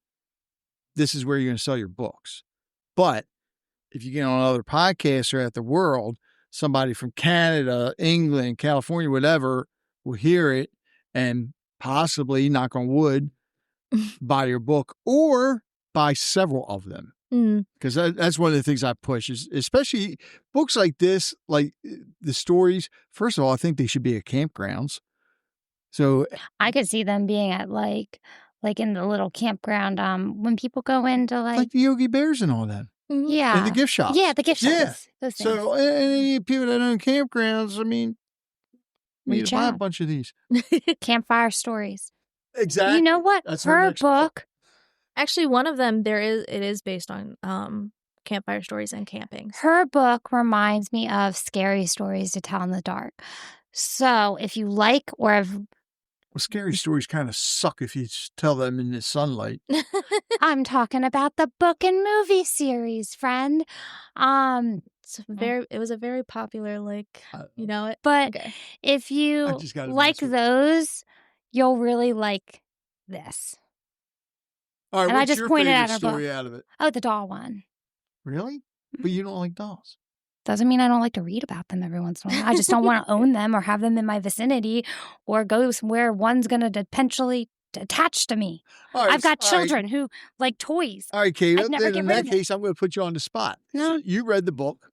this is where you're going to sell your books. But if you get on other podcasts throughout the world, somebody from Canada, England, California, whatever, will hear it and possibly, knock on wood, buy your book or buy several of them. Mm. Because that's one of the things I push is especially books like this, like the stories. First of all, I think they should be at campgrounds. So I could see them being at like in the little campground when people go into like the Yogi Bears and all that. Mhm. yeah. And the gift shops. Yeah, the gift shops. Yeah. Those things. So any people that own campgrounds, I mean, we need Reach to buy a out. bunch of these. Campfire stories. Exactly. You know what? That's our Her next book. Actually, one of them it is based on campfire stories and campings. Her book reminds me of scary stories to tell in the dark. So if you like or have, Well, scary stories kind of suck if you tell them in the sunlight. I'm talking about the book and movie series, friend. It was a very popular you know it. But Okay. if you I just gotta like mess with it. those, you'll really like this. All right, And I what's just your pointed favorite at her book. story out of it? Oh, the doll one. Really? But you don't like dolls. Doesn't mean I don't like to read about them every once in a while. I just don't want to own them or have them in my vicinity or go somewhere one's going to potentially attach to me. All right, I've got all right. children who like toys. All right, Kayla. I'd never Then get in rid that of it. case, I'm going to put you on the spot. No. So you read the book.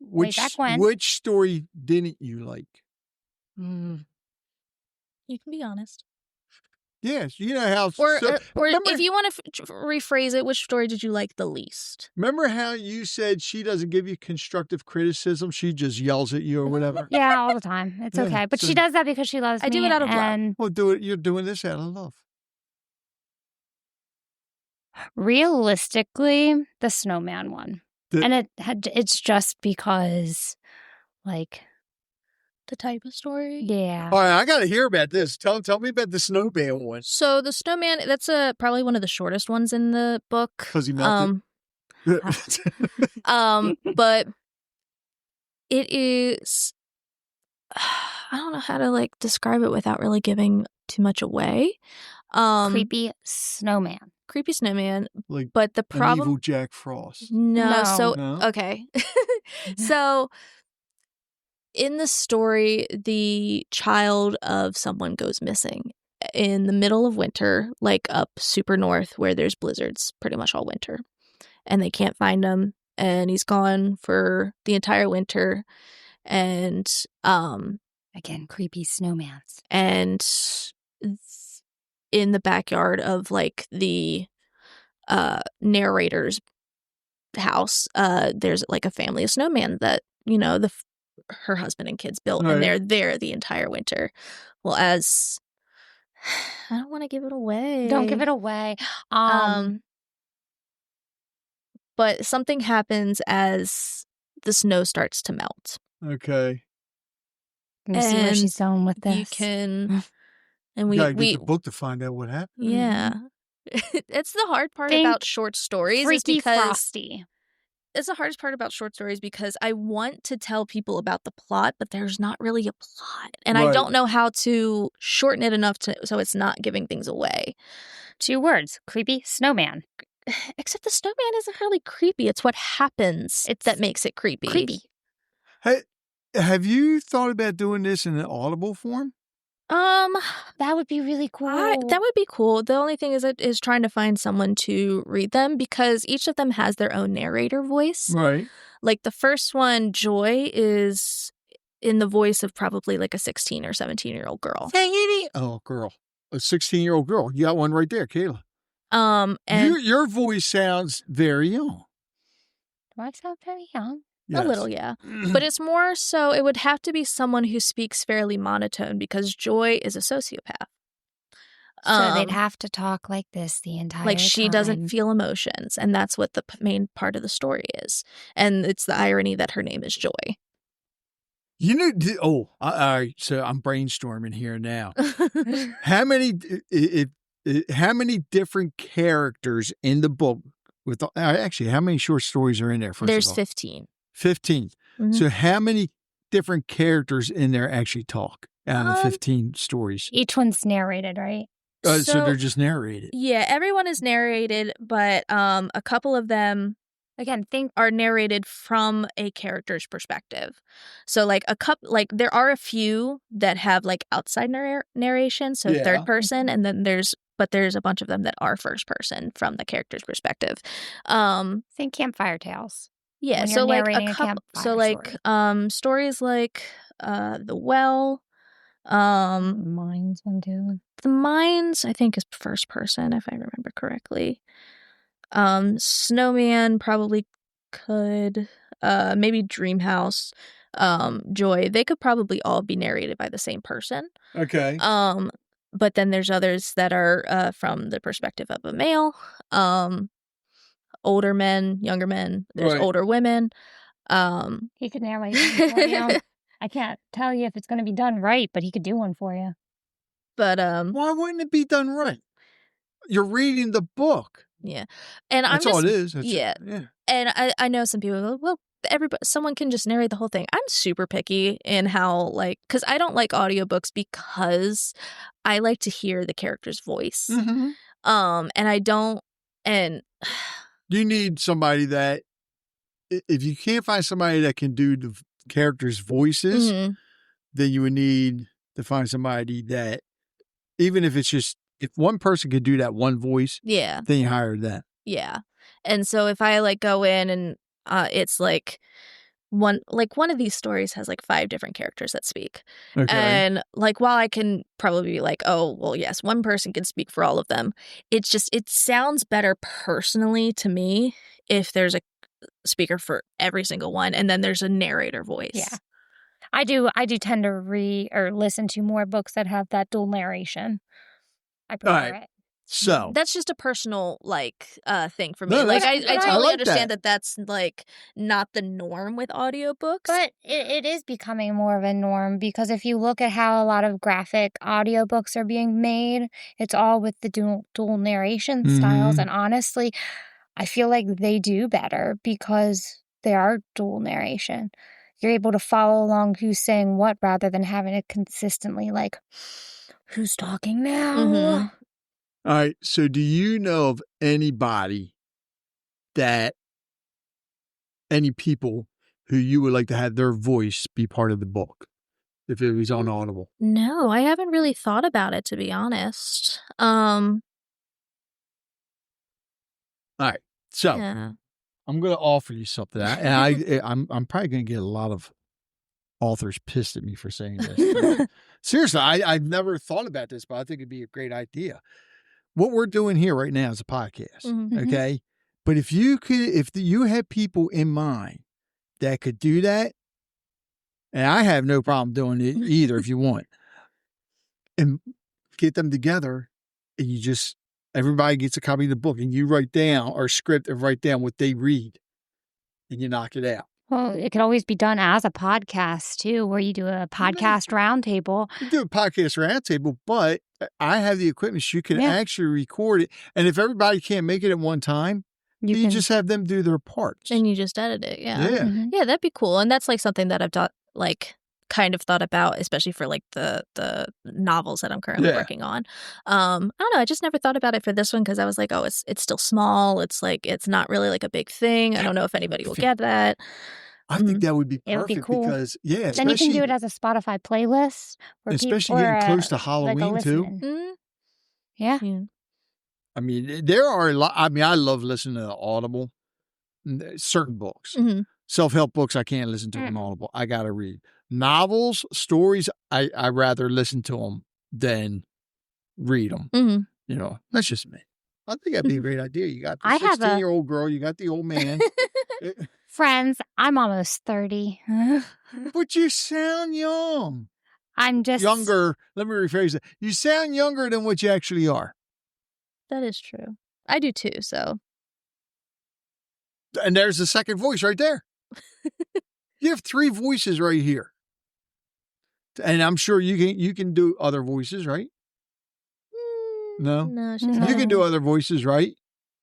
Way back when. Which story didn't you like? You can be honest. Yes, you know how. Or remember, if you want to rephrase it, which story did you like the least? remember how you said she doesn't give you constructive criticism? She just yells at you or whatever. Yeah, all the time. It's Yeah, okay. But so- she does that because she loves I me. do it out of love. and Well, do it. You're doing this out of love. Realistically, the snowman one. The- And it's just because, like, The type of story. yeah. All right, I got to hear about this. Tell me about the snowman one. So the snowman, that's probably one of the shortest ones in the book. Because he melted. But it is, I don't know how to like describe it without really giving too much away. Creepy snowman. Creepy snowman. Like But the an problem, evil Jack Frost. no. So No? okay, so in the story, the child of someone goes missing in the middle of winter, like up super north where there's blizzards pretty much all winter, and they can't find him, and he's gone for the entire winter, and Again, creepy snowmans. and in the backyard of like the narrator's house, there's like a family of snowman that her husband and kids built, Right. and they're there the entire winter. Well, as I don't want to give it away. Don't give it away. But something happens as the snow starts to melt. Okay. Let me see where and she's going with this. You can, and You got to we get the book to find out what happened. yeah. It's the hard part Think about short stories is Freaky because Frosty. it's the hardest part about short stories because I want to tell people about the plot, but there's not really a plot. And I Right. don't know how to shorten it enough so it's not giving things away. 2 words. Creepy snowman. Except the snowman isn't really creepy. It's what happens that makes it creepy. Creepy. Hey, have you thought about doing this in an audible form? That would be really cool. That would be cool. The only thing is trying to find someone to read them because each of them has their own narrator voice. Right. Like the first one, Joy, is in the voice of probably like a 16 or 17-year-old girl. Oh, girl. A 16-year-old girl. You got one right there, Kayla. And Your voice sounds very young. Do I sound very young? a little, yeah. But it's more so it would have to be someone who speaks fairly monotone because Joy is a sociopath. So they'd have to talk like this the entire time. Like she doesn't feel emotions, and that's what the main part of the story is. And it's the irony that her name is Joy. You know, all right. So I'm brainstorming here now. How many different characters in the book? Actually, how many short stories are in there? First There's of all? 15. 15. Mhm. So how many different characters in there actually talk out of the 15 stories? Each one's narrated, right? So they're just narrated. Yeah, everyone is narrated, but a couple of them Again, are narrated from a character's perspective. So like there are a few that have like outside narration, so Yeah. third person, and then there's a bunch of them that are first person from the character's perspective. Think campfire tales. Yeah, When so you're like narrating a a couple campfire stories like The Well, Mines one too. The Mines, I think, is first person, if I remember correctly. Snowman probably could. Maybe Dreamhouse, Joy. They could probably all be narrated by the same person. Okay. But then there's others that are from the perspective of a male. Older men, younger men. There's Right. older women. He could narrate one for you. I can't tell you if it's going to be done right, but he could do one for you. But Why wouldn't it be done right? You're reading the book. yeah, and That's I'm all just it is. That's yeah. And I know some people go, well, someone can just narrate the whole thing. I'm super picky in how, like, because I don't like audiobooks because I like to hear the character's voice. Mm-hmm. And I don't, and You need somebody that, if you can't find somebody that can do the characters' voices, Mhm. then you would need to find somebody that, even if it's just, if one person could do that one voice, Yeah, then you hire that. yeah. And so if I like go in and it's like one of these stories has like 5 different characters that speak. Okay. And like while I can probably be like, oh, well, yes, one person can speak for all of them. It sounds better personally to me if there's a speaker for every single one and then there's a narrator voice. Yeah. I do tend to read or listen to more books that have that dual narration. I prefer All right. it. So That's just a personal thing for me. No, Like I that's- I totally like understand that. that's like not the norm with audiobooks. But it is becoming more of a norm because if you look at how a lot of graphic audiobooks are being made, it's all with the dual narration styles. Mhm. And honestly, I feel like they do better because they are dual narration. You're able to follow along who's saying what rather than having it consistently like, who's talking now? Mhm. All right. So do you know of any people who you would like to have their voice be part of the book if it was on Audible? No, I haven't really thought about it, to be honest. All right. So Yeah. I'm going to offer you something. I'm probably going to get a lot of authors pissed at me for saying this. Seriously, I've never thought about this, but I think it'd be a great idea. What we're doing here right now is a podcast. Mhm. Okay. But if you had people in mind that could do that, and I have no problem doing it either if you want, and get them together and everybody gets a copy of the book and you write down or script and write down what they read and you knock it out. Well, it could always be done as a podcast too, where you do a podcast roundtable. You do a podcast roundtable, but I have the equipment so you can Yeah. actually record it. And if everybody can't make it at one time, you can just have them do their parts. And you just edit it. Yeah. Yeah. Mhm. Yeah, that'd be cool. And that's like something that I've kind of thought about, especially for like the novels that I'm currently Yeah. working on. I don't know. I just never thought about it for this one because I was like, oh, it's still small. It's like it's not really like a big thing. I don't know if anybody will get that. I think that would be It would be perfect cool. because, Then you can especially, do it as a Spotify playlist. especially getting close to Halloween too. Mm, Yeah. yeah. I mean, there are a lot. I mean, I love listening to Audible, certain books. Mhm. Self-help books I can't listen to on Audible. I got to read. Novels, stories, I rather listen to them than read them. Mhm. You know, that's just me. I think that'd be a great idea. You got the I have a- 16-year-old girl, you got the old man. Friends, I'm almost 30. But you sound young. I'm just Younger. Let me rephrase that. You sound younger than what you actually are. That is true. I do too. So And there's the second voice right there. You have 3 voices right here. And I'm sure you can do other voices, right? No? no, she's No. not. You can do other voices, right?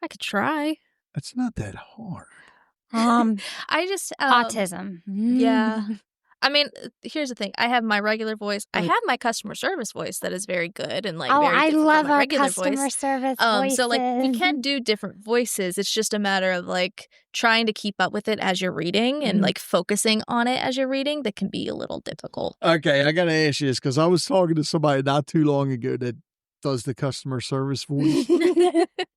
I could try. It's not that hard. I just autism. Yeah. I mean, here's the thing. I have my regular voice. I have my customer service voice that is very good and like Oh, very I different from love my our regular customer voice. service voices. So like we can do different voices. It's just a matter of like trying to keep up with it as you're reading and like focusing on it as you're reading. That can be a little difficult. Okay, I got to ask you this because I was talking to somebody not too long ago that does the customer service voice.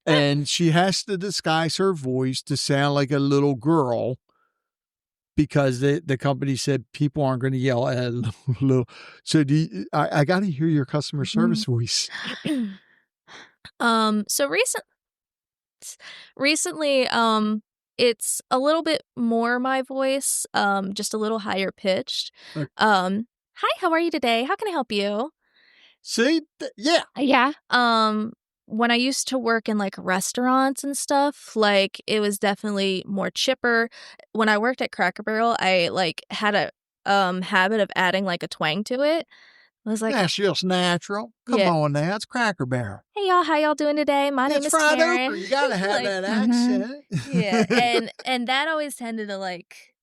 And she has to disguise her voice to sound like a little girl because the company said people aren't going to yell at a little. So I got to hear your customer service voice. So recently, it's a little bit more my voice, just a little higher pitched. Okay. Hi, how are you today? How can I help you? See? Yeah. Yeah. When I used to work in like restaurants and stuff, like it was definitely more chipper. When I worked at Cracker Barrel, I like had a habit of adding like a twang to it. I was like, That's just natural. Come Yeah. on now. It's Cracker Barrel. hey y'all, how y'all doing today? My name It's is fried Taryn. okra. You got to have Like, that Mhm. accent. Yeah, and that always tended to like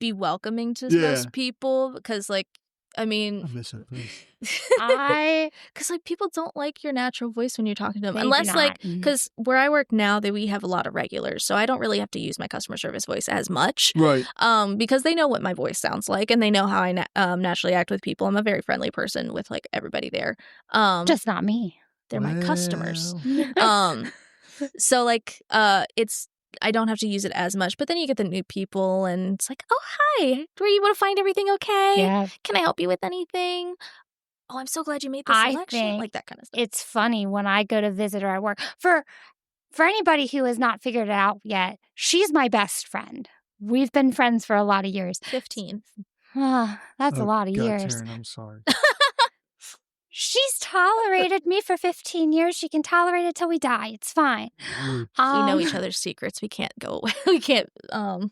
be welcoming to Yeah. most people because like I I mean miss it, please. because like people don't like your natural voice when you're talking to them They do unless like not. because where I work now that we have a lot of regulars, so I don't really have to use my customer service voice as much Right. because they know what my voice sounds like and they know how I naturally act with people. I'm a very friendly person with like everybody there. Just not me. They're my customers. Well, So like I don't have to use it as much, but then you get the new people and it's like, oh hi, were you able to find everything okay? Yeah. Can I help you with anything? Oh, I'm so glad you made the I selection. think Like that kind of stuff. It's funny when I go to visit her at work. For anybody who has not figured it out yet, she's my best friend. We've been friends for a lot of years. 15. That's a lot of God, years. Taryn, I'm sorry. She's tolerated me for 15 years. She can tolerate it till we die. It's fine. We know each other's secrets. We can't go away. We can't run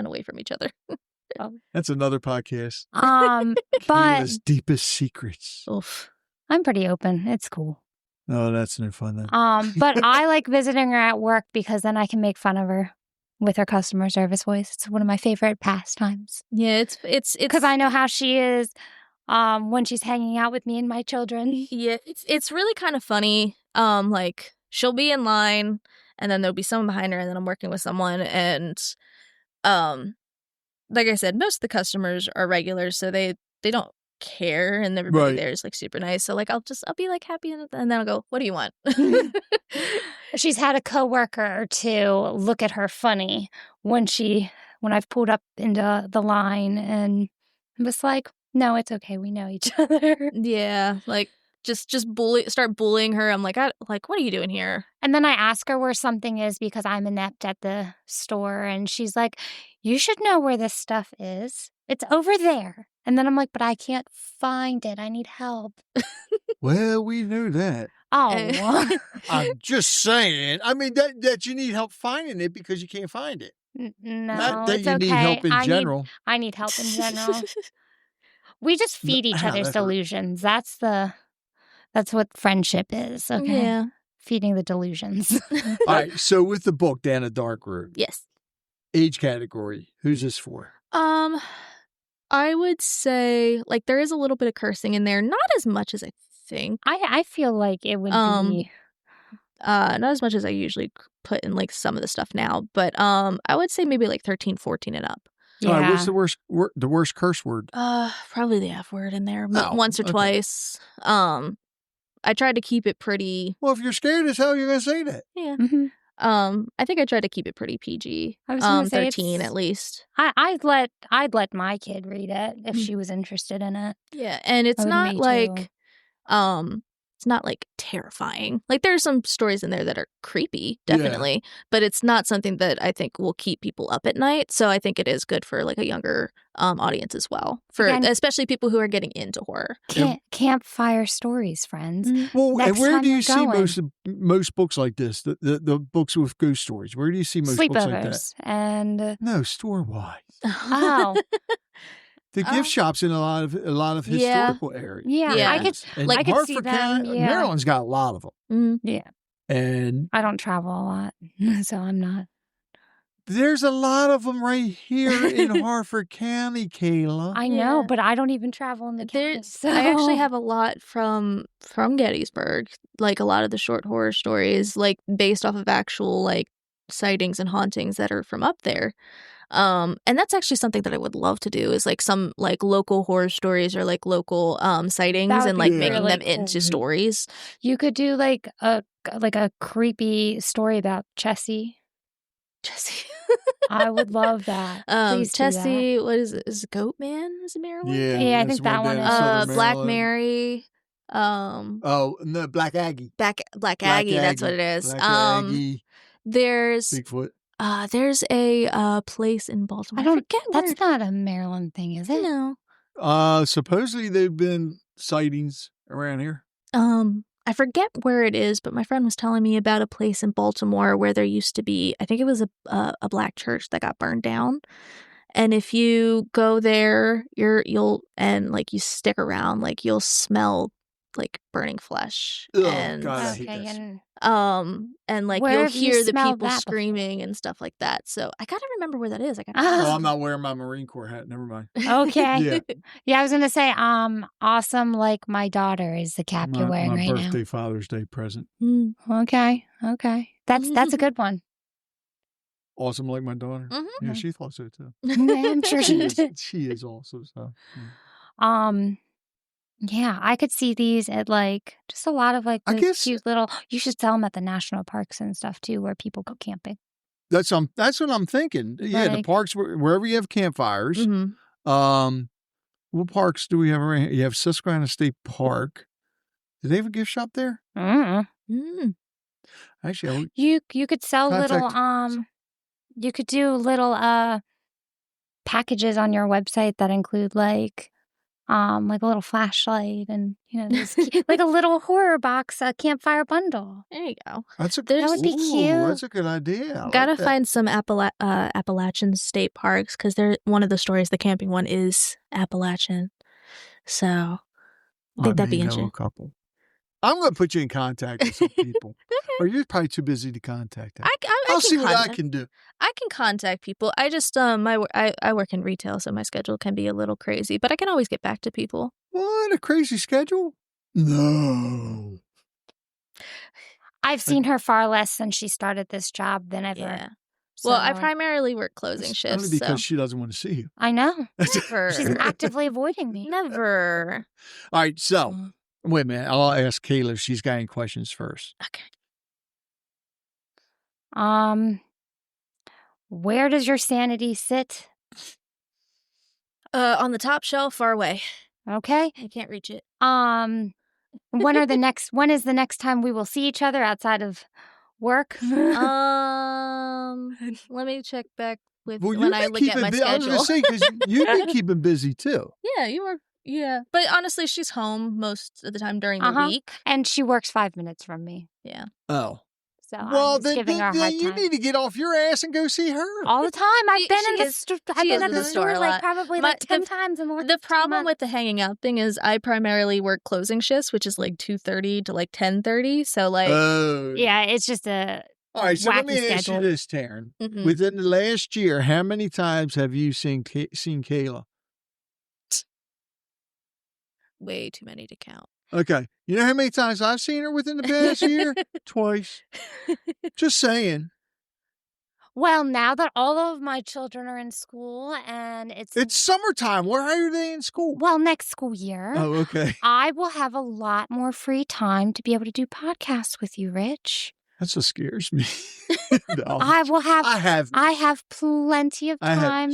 away from each other. That's another podcast. But Kayla's deepest secrets. Oof. I'm pretty open. It's cool. Oh, that's no fun then. But I like visiting her at work because then I can make fun of her with her customer service voice. It's one of my favorite pastimes. Yeah, it's Because I know how she is when she's hanging out with me and my children. Yeah, it's really kind of funny. Like she'll be in line, and then there'll be someone behind her, and then I'm working with someone, and like I said, most of the customers are regulars, so they don't care, and everybody there is like super nice. So like I'll be like happy, and then I'll go, "What do you want?" She's had a coworker or two look at her funny when I've pulled up into the line, and was like, "No, it's okay. We know each other." Yeah, like just start bullying her. I'm like, what are you doing here? And then I ask her where something is because I'm inept at the store, and she's like, "You should know where this stuff is. It's over there." And then I'm like, "But I can't find it. I need help." Well, we knew that. Oh, I'm just saying. I mean, that you need help finding it because you can't find it. no, Not that it's you okay. need help in general. I need help in general. We just feed each Ow, other's that hurt. delusions. That's what friendship is. Okay, Yeah. feeding the delusions. All right. So with the book, Down a Dark Road, Yes. age category, who's this for? I would say like there is a little bit of cursing in there, not as much as I think. I feel like it would be. Not as much as I usually put in like some of the stuff now, but I would say maybe like 13, 14 and up. Yeah. All right, what's the worst curse word? Probably the F word in there Oh, once or okay. twice. I tried to keep it pretty. Well, if you're scared as hell, you're going to say that. Yeah. Mhm. I think I tried to keep it pretty PG. I was gonna say 13 it's- at least. I'd let my kid read it if she was interested in it. Yeah, and it's Oh, not me like too. it's not like terrifying. Like there's some stories in there that are creepy, Yeah. definitely, but it's not something that I think will keep people up at night. So I think it is good for like a younger audience as well, for Again- especially people who are getting into horror. Campfire stories, friends. Well, Next and where time do you you're see going. most books like this? The books with ghost stories. Where do you see most books like that? Sleepovers and No, store wise. oh The gift shops in a lot of Yeah. historical areas. yeah, Yeah. I could And Like- I could see Hartford them, County, yeah. Maryland's got a lot of them. Mhm. yeah. And I don't travel a lot, so I'm not. there's a lot of them right here in Hartford County, Kayla. I know, Yeah. but I don't even travel in the county. There's So. I actually have a lot from Gettysburg, like a lot of the short horror stories, like based off of actual like sightings and hauntings that are from up there. And that's actually something that I would love to do is like some like local horror stories or like local sightings That would and be like Yeah. making really them cool. into stories. You could do like a creepy story about Chessie. Jesse. I would love that. Please do that. Chessie, what is it? Is it Goat Man? Is it Maryland? Yeah, I that's think that one down in is. Southern Black Maryland. Mary. Oh, no, Black Aggie. Black Aggie, that's what it is. Black Aggie, There's Bigfoot. there's a place in Baltimore. I don't. forget where That's not a Maryland thing, is it? No. Supposedly there've been sightings around here. I forget where it is, but my friend was telling me about a place in Baltimore where there used to be, I think it was a black church that got burned down. And if you go there, you'll like you stick around, like you'll smell like burning flesh. Ugh, and God, I hate Okay, that. and like Where you'll have you hear the smelled people that before? screaming and stuff like that. So I gotta remember where that is. I gotta Oh, I'm not wearing my Marine Corps hat. Never mind. Okay. Yeah. Yeah, I was gonna say, awesome. Like my daughter is the cap you're wearing my right birthday, Father's Day present. Mm. now. Okay. That's a good one. Awesome, like my daughter. Mhm. Yeah, she thought so too. Yeah, I'm sure she did. She is awesome. So, yeah. Yeah, I could see these at like just a lot of like I those guess- cute little. You should sell them at the national parks and stuff too, where people go camping. That's what I'm thinking. Yeah, the Like- parks wherever you have campfires. Mhm. What parks do we have around here? You have Susquehanna State Park. Do they have a gift shop there? Mm. Mm. Actually, You could sell little Contact- you could do little packages on your website that include like like a little flashlight and, those like a little horror box, a campfire bundle. There you go. That's a That would be cute. That's a good idea. I Gotta like that. find some Appalachian state parks because one of the stories, the camping one, is Appalachian. So I think that'd be know interesting. a couple. I'm going to put you in contact with some people. Or you're probably too busy to contact them. I'll see what I can do. I can contact people. I just I work in retail, so my schedule can be a little crazy, but I can always get back to people. What, a crazy schedule? No. I've seen her far less since she started this job than ever. Yeah. Well, I So, primarily work closing It's shifts. only because so. she doesn't want to see you. I know. Never. She's actively avoiding me. Never. All right, so wait a minute. I'll ask Kayla if she's got any questions first. Okay. Where does your sanity sit? On the top shelf, far away. Okay. I can't reach it. When is the next time we will see each other outside of work? Let me check back with Well, when I look at my I was schedule. going to say, because you've been keeping busy too. Yeah, you are. Yeah, but honestly, she's home most of the time during the week. And she works 5 minutes from me. Yeah. Oh. So Well, I'm just giving her a hard you time. need to get off your ass and go see her. All the time. I've been She in the is- store. she I've been is at in the the store store a like lot. probably My- like 10 times in the last The 2 problem months. with the hanging out thing is I primarily work closing shifts, which is like 2:30 to like 10:30. So like, Oh. Yeah, it's just a All right, so let me wacky ask schedule. you this, Taryn. mhm. Within the last year, how many times have you seen Kayla? way too many to count. Okay. You know how many times I've seen her within the past year? Twice. Just saying. Well, now that all of my children are in school and It's summertime. Why are they in school? well, next school year, Oh, okay. I will have a lot more free time to be able to do podcasts with you, Rich. That just scares me. No. I will have I have plenty of time.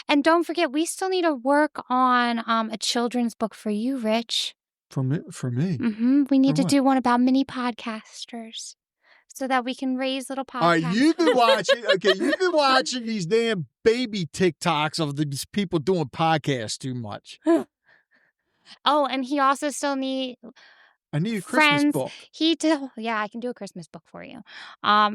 And don't forget, we still need to work on a children's book for you, Rich. For me? We need For to what? do one about mini podcasters so that we can raise little podcasts. All right, you've been watching these damn baby TikToks of these people doing podcasts too much. Oh, and he also still need I need a Christmas Friends. book. Yeah, I can do a Christmas book for you.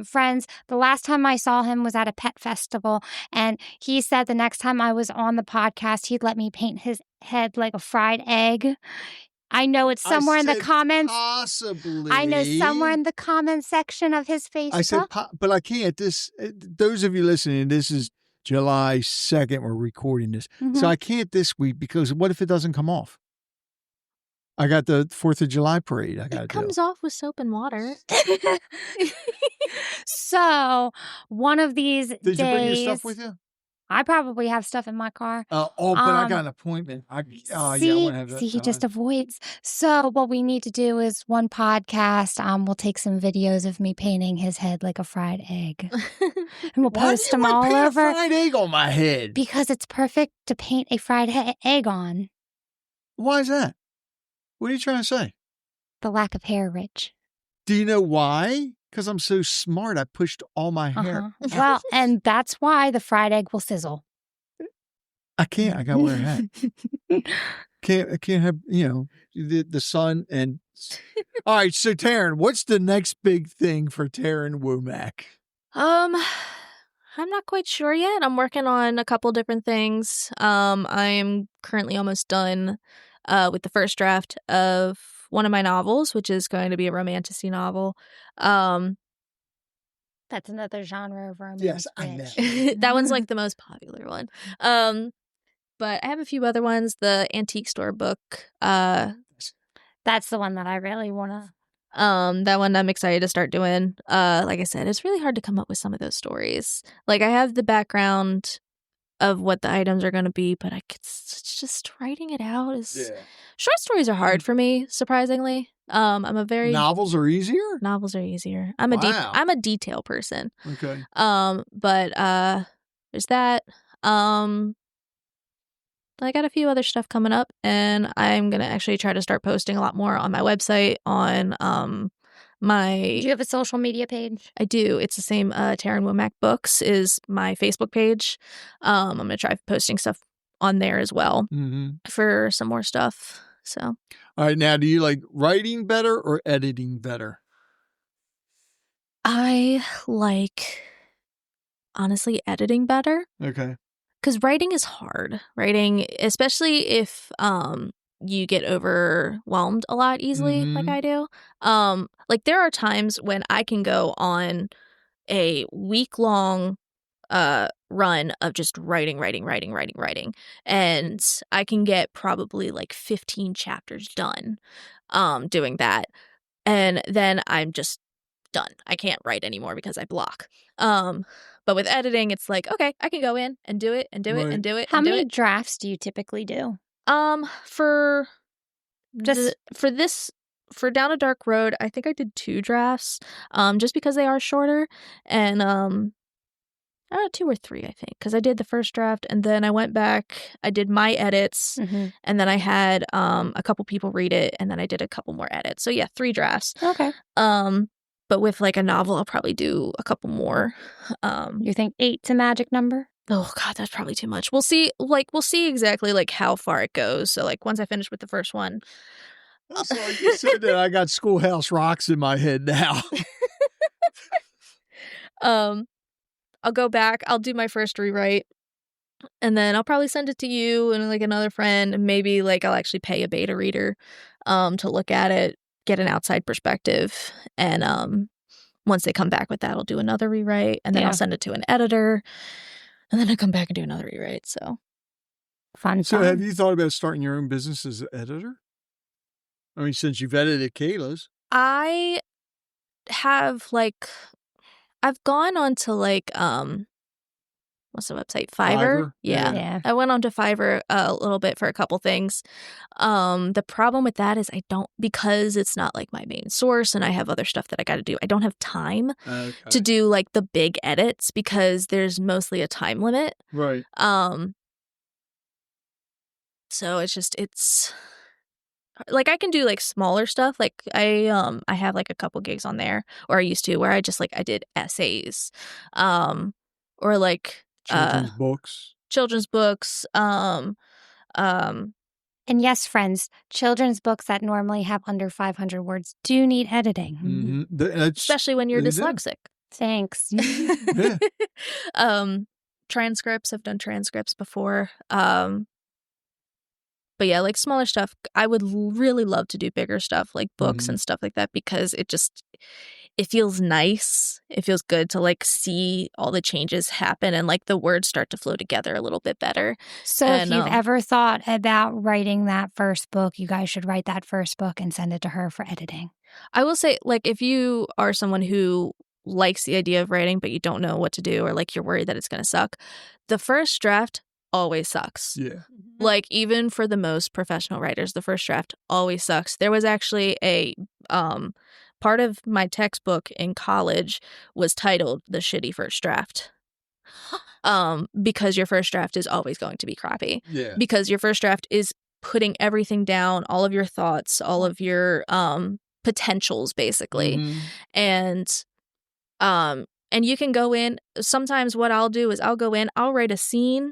Friends, the last time I saw him was at a pet festival, and he said the next time I was on the podcast, he'd let me paint his head like a fried egg. I know it's somewhere in the comments. Possibly. I know somewhere in the comment section of his Facebook. I said, but I can't. Those of you listening, this is July 2nd. We're recording this. So I can't this week because what if it doesn't come off? I got the 4th of July parade I got to It do. comes off with soap and water. So one of these Did you bring your days, stuff with you? I probably have stuff in my car. But I got an appointment. I want to have that. See, he just avoids. So what we need to do is one podcast. We'll take some videos of me painting his head like a fried egg, and we'll post them all paint over a fried egg on my head? because it's perfect to paint a fried egg on. Why is that? What are you trying to say? The lack of hair, Rich. Do you know why? Because I'm so smart. I pushed all my hair. Well, and that's why the fried egg will sizzle. I can't. I got to wear a hat. I can't have, the sun and... All right, so Taryn, what's the next big thing for Taryn Womack? I'm not quite sure yet. I'm working on a couple different things. I'm currently almost done with the first draft of one of my novels, which is going to be a romantasy novel. That's another genre of romance. Yes, I know. Rich. That one's like the most popular one. But I have a few other ones. The antique store book. That's the one that I really want to. That one I'm excited to start doing. Like I said, it's really hard to come up with some of those stories. Like I have the background of what the items are going to be, but it's just writing it out is short stories are hard for me, surprisingly. I'm a very Novels are easier? novels are easier. I'm Wow. I'm a detail person. Okay. But there's that. I got a few other stuff coming up, and I'm gonna actually try to start posting a lot more on my website. On my, Do you have a social media page? I do. It's the same. Taryn Womack Books is my Facebook page. I'm gonna try posting stuff on there as well Mm-hmm. for some more stuff. So, All right. Now, do you like writing better or editing better? I like, honestly, editing better. Okay. Because writing is hard. Writing, especially if you get overwhelmed a lot easily, like Mhm. I do. Like there are times when I can go on a week-long run of just writing, and I can get probably like 15 chapters done doing that. And then I'm just done. I can't write anymore because I block. But with editing, it's like, okay, I can go in and do it and do it Right. and do it How and do many it. drafts do you typically do? For Just- for Down a Dark Road, I think I did 2 drafts. Just because they are shorter, and I don't know, 2 or 3, I think, because I did the first draft and then I went back, I did my edits, Mhm. and then I had a couple people read it, and then I did a couple more edits. So yeah, 3 drafts. Okay. But with like a novel, I'll probably do a couple more. You think 8's a magic number? Oh God, that's probably too much. We'll see. We'll see exactly like how far it goes. So like once I finish with the first one. Sorry, you said that. I got Schoolhouse Rocks in my head now. I'll go back. I'll do my first rewrite, and then I'll probably send it to you and like another friend. And maybe like I'll actually pay a beta reader, to look at it, get an outside perspective, and once they come back with that, I'll do another rewrite, and then Yeah. I'll send it to an editor, and then I come back and do another rewrite. So. Fun. So have you thought about starting your own business as an editor? I mean, since you've edited Kayla's. I have I've gone on to what's the website? Fiverr? Yeah. Yeah. I went on to Fiverr a little bit for a couple things. The problem with that is because it's not like my main source and I have other stuff that I got to do. I don't have time to do like the big edits because there's mostly a time limit. Right. So it's like I can do like smaller stuff. Like I have like a couple gigs on there, or I used to, where I just like I did essays, or like Children's books. And yes, friends, children's books that normally have under 500 words do need editing. Mm-hmm. Especially when you're dyslexic. Thanks. Yeah. Transcripts. I've done transcripts before. But yeah, like smaller stuff. I would really love to do bigger stuff like books and stuff like that, because it feels nice. It feels good to like see all the changes happen and like the words start to flow together a little bit better. So if you've ever thought about writing that first book, you guys should write that first book and send it to her for editing. I will say, like, if you are someone who likes the idea of writing but you don't know what to do, or like you're worried that it's going to suck, the first draft always sucks. Yeah. Like, even for the most professional writers, the first draft always sucks. There was actually a part of my textbook in college was titled The Shitty First Draft. Because your first draft is always going to be crappy. Yeah. Because your first draft is putting everything down, all of your thoughts, all of your potentials, basically. And you can go in. Sometimes what I'll do is I'll go in, I'll write a scene,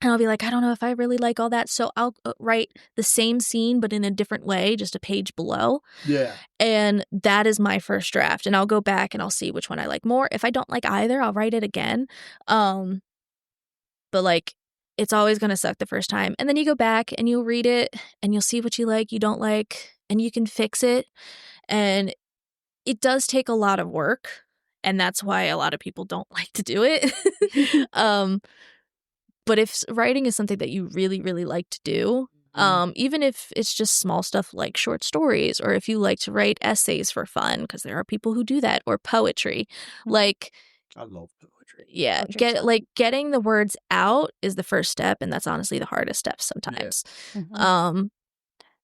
and I'll be like, I don't know if I really like all that. So I'll write the same scene, but in a different way, just a page below. Yeah. And that is my first draft. And I'll go back and I'll see which one I like more. If I don't like either, I'll write it again. But like, it's always going to suck the first time. And then you go back and you'll read it and you'll see what you like, you don't like, and you can fix it. And it does take a lot of work. And that's why a lot of people don't like to do it. But if writing is something that you really, really like to do, even if it's just small stuff like short stories, or if you like to write essays for fun, because there are people who do that, or poetry, like, I love poetry. Yeah, Poetry's getting the words out is the first step, and that's honestly the hardest step sometimes. Mhm.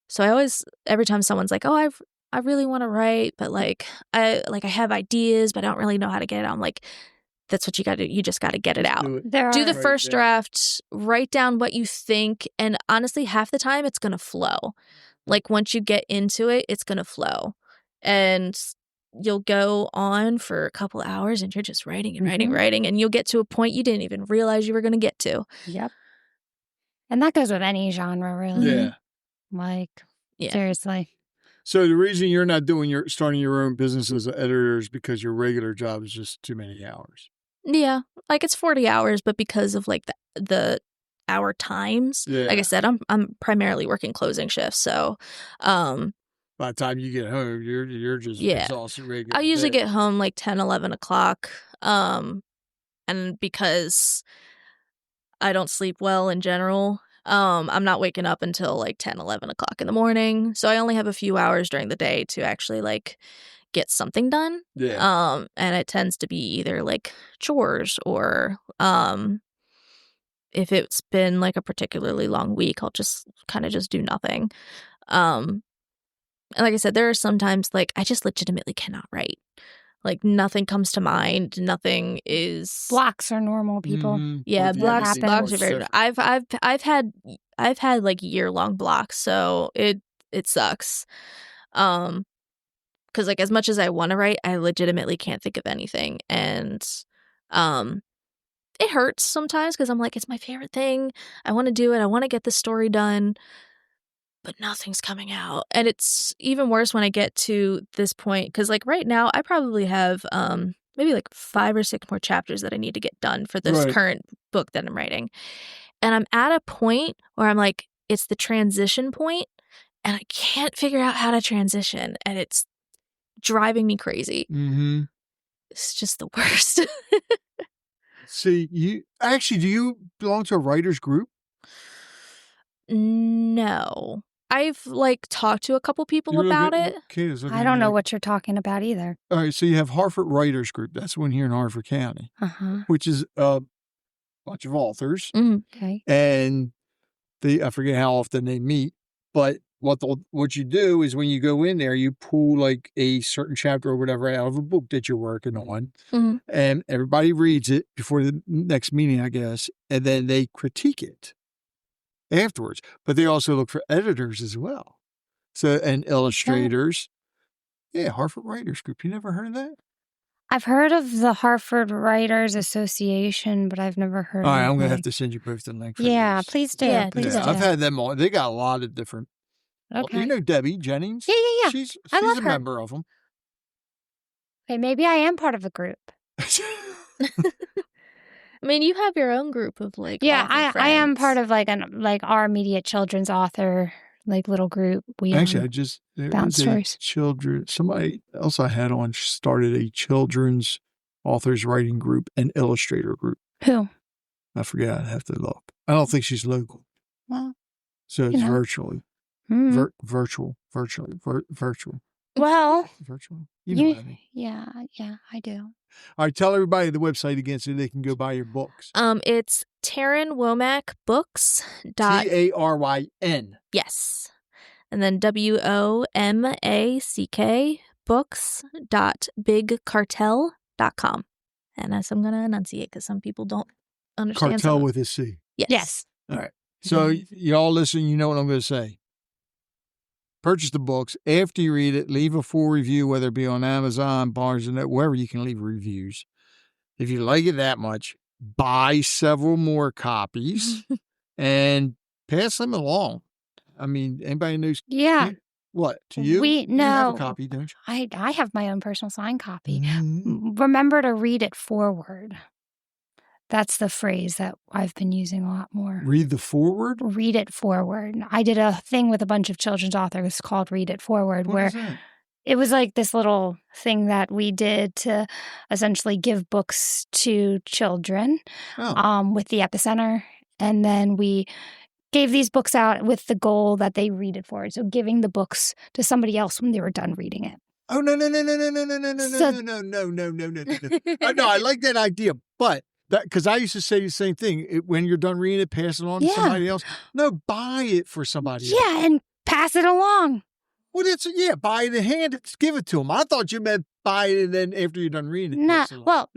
So I always, every time someone's like, "Oh, I really want to write, but I have ideas, but I don't really know how to get it out," I'm like, that's what you got to do. You just got to get it out. Do the first draft, write down what you think, and honestly, half the time it's going to flow. Like, once you get into it, it's going to flow. And you'll go on for a couple hours and you're just writing and writing, and you'll get to a point you didn't even realize you were going to get to. Yep. And that goes with any genre, really. Yeah. Like, Yeah. seriously. So the reason you're not starting your own business as an editor is because your regular job is just too many hours. Yeah, like it's 40 hours, but because of like the hour times, like I Yeah. said, I'm primarily working closing shifts, so By the time you get home, you're just Yeah. exhausted. Ready to go I to usually bed. get home like 10, 11 o'clock, and because I don't sleep well in general, I'm not waking up until like 10, 11 o'clock in the morning, so I only have a few hours during the day to actually like get something done. Yeah. And it tends to be either like chores or if it's been like a particularly long week, I'll just kind of just do nothing. And like I said, there are sometimes like I just legitimately cannot write. Like nothing comes to mind. Nothing is Blocks are normal, people. Mhm. Yeah, But the blocks empathy blocks are part's very. different. I've had like year-long blocks, so it sucks. Because like as much as I want to write, I legitimately can't think of anything, and it hurts sometimes because I'm like, it's my favorite thing. I want to do it. I want to get the story done, but nothing's coming out, and it's even worse when I get to this point because like right now, I probably have maybe like 5 or 6 more chapters that I need to get done for this Right. current book that I'm writing, and I'm at a point where I'm like, it's the transition point, and I can't figure out how to transition, and it's driving me crazy. Mm-hmm. It's just the worst. See, do you belong to a writer's group? No. I've like talked to a couple people You're about looking- it. Kayla's looking I at don't me know like- what you're talking about either. All right, so you have Harford Writers Group. That's one here in Harford County, Uh-huh. which is a bunch of authors, Okay. and I forget how often they meet, but what you do is when you go in there, you pull like a certain chapter or whatever out of a book that you're working on, Mhm. and everybody reads it before the next meeting, I guess, and then they critique it afterwards. But they also look for editors as well, and illustrators. Yeah, Harford Writers Group. You never heard of that? I've heard of the Harford Writers Association, but I've never heard All right, of I'm gonna like- have to send you both the link. For Yeah, this. please do. Yeah, please do. I've had them on. They got a lot of different. Okay. You know Debbie Jennings? Yeah. She's I love a her. member of them. Okay, maybe I am part of a group. I mean, you have your own group of like Yeah, author I am friends. part of like our immediate children's author like little group. We Actually, there bounce was stories. somebody else I had on started a children's authors writing group and illustrator group. Who? I forget. I'd have to look. I don't think she's local. Well, So you it's know. virtually. Mm. Virtual. Well, Virtual. You know what I mean. yeah, I do. All right, tell everybody the website again so they can go buy your books. It's Taryn Womack Books. TARYN. Yes. And then WOMACK books.bigcartel.com. And as I'm going to enunciate because some people don't understand. Cartel with a C. Yes. All right. So y'all listen, you know what I'm going to say. Purchase the books. After you read it, leave a full review, whether it be on Amazon, Barnes & Noble, wherever you can leave reviews. If you like it that much, buy several more copies and pass them along. I mean, anybody knows? Yeah. What? To you? You have a copy, don't you? I have my own personal signed copy. Mm-hmm. Remember to read it forward. That's the phrase that I've been using a lot more. Read the forward? Read it forward. I did a thing with a bunch of children's authors called Read It Forward, What is that? it was like this little thing that we did to essentially give books to children with the epicenter. And then we gave these books out with the goal that they read it forward. So giving the books to somebody else when they were done reading it. Oh, no. No, I like that idea, but because I used to say the same thing. When you're done reading it, pass it on to somebody else. No, buy it for somebody else. Yeah, and pass it along. Well, buy it and hand it, give it to them. I thought you meant buy it and then after you're done reading it. No, well,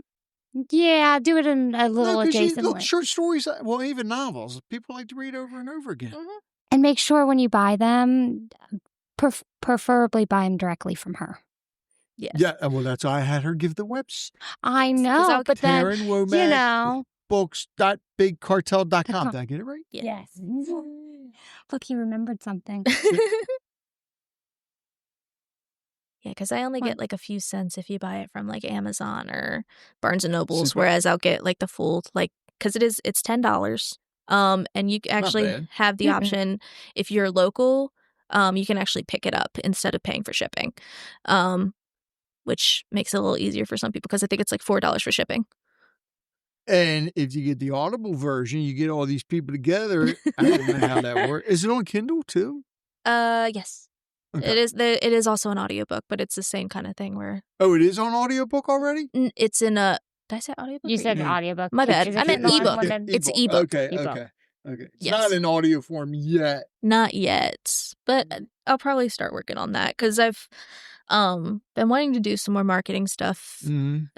yeah, do it in a little adjacent way. Short stories, well, even novels, people like to read over and over again. Mm-hmm. And make sure when you buy them, preferably buy them directly from her. Yes. Yeah, well, that's why I had her give the webs. I know, but then, Taryn Womack. you know, audiobooks.bigcartel.com. Did I get it right? Yeah. Yes. Look, he remembered something. Yeah, because I only What? get like a few cents if you buy it from like Amazon or Barnes and Nobles, Super. whereas I'll get like the full because it's $10. And you actually bad. have the option if you're local, you can actually pick it up instead of paying for shipping, which makes it a little easier for some people because I think it's like $4 for shipping. And if you get the Audible version, you get all these people together. I don't know how that works. Is it on Kindle too? Yes. Okay. It is also an audiobook, but it's the same kind of thing where Oh, it is on audiobook already? it's in a. Did I say audiobook? You or said ebook? audiobook. My bad. Is it I meant Kindle ebook. Unlimited? It's ebook. Okay, Ebook. okay. It's Yes. not in audio form yet. Not yet, but I'll probably start working on that because I've been wanting to do some more marketing stuff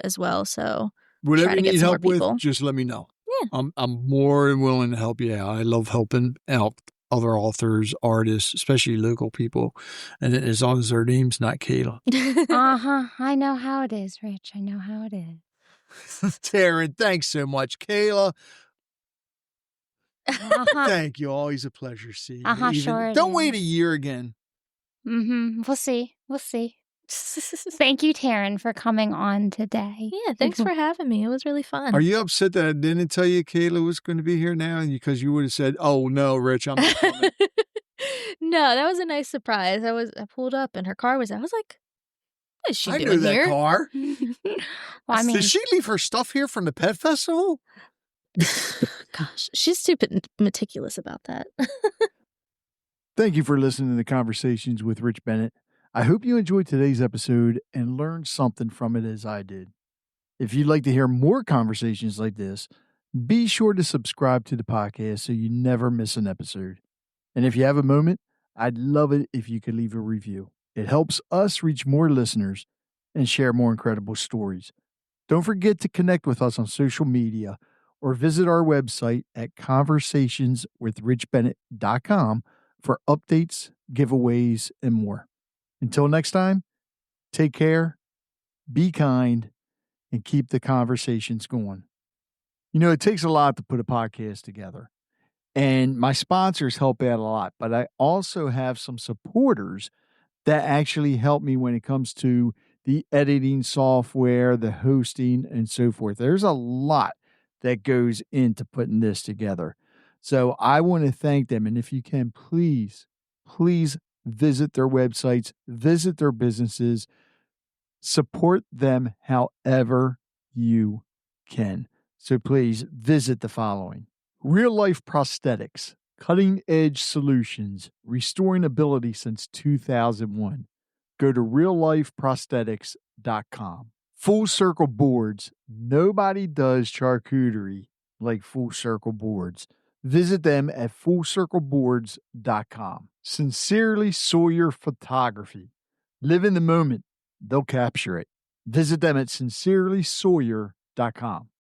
as well. So Whatever try you to get need some more help with, people. just let me know. Yeah. I'm more than willing to help you out. I love helping out other authors, artists, especially local people. And as long as their name's not Kayla. I know how it is, Rich. I know how it is. Taryn, thanks so much. Kayla, Uh-huh. thank you. Always a pleasure seeing you. Even- Sure it Don't wait a is. year again. We'll see. We'll see. Thank you, Taryn, for coming on today. Yeah, thanks for having me. It was really fun. Are you upset that I didn't tell you Kayla was going to be here now? Because you would have said, oh, no, Rich, I'm not coming. No, that was a nice surprise. I pulled up and her car was out. I was like, what is she I doing knew that here? car. Well, I mean, Did she leave her stuff here from the pet festival? Gosh, she's stupid and meticulous about that. Thank you for listening to Conversations with Rich Bennett. I hope you enjoyed today's episode and learned something from it as I did. If you'd like to hear more conversations like this, be sure to subscribe to the podcast so you never miss an episode. And if you have a moment, I'd love it if you could leave a review. It helps us reach more listeners and share more incredible stories. Don't forget to connect with us on social media or visit our website at conversationswithrichbennett.com for updates, giveaways, and more. Until next time, take care, be kind, and keep the conversations going. You know, it takes a lot to put a podcast together, and my sponsors help out a lot, but I also have some supporters that actually help me when it comes to the editing software, the hosting, and so forth. There's a lot that goes into putting this together. So I want to thank them. And if you can, please visit their websites, visit their businesses, support them however you can. So please visit the following: Real Life Prosthetics, cutting edge solutions, restoring ability since 2001. Go to reallifeprosthetics.com. Full Circle Boards. Nobody does charcuterie like Full Circle Boards. Visit them at fullcircleboards.com. Sincerely Sawyer Photography. Live in the moment. They'll capture it. Visit them at sincerelysawyer.com.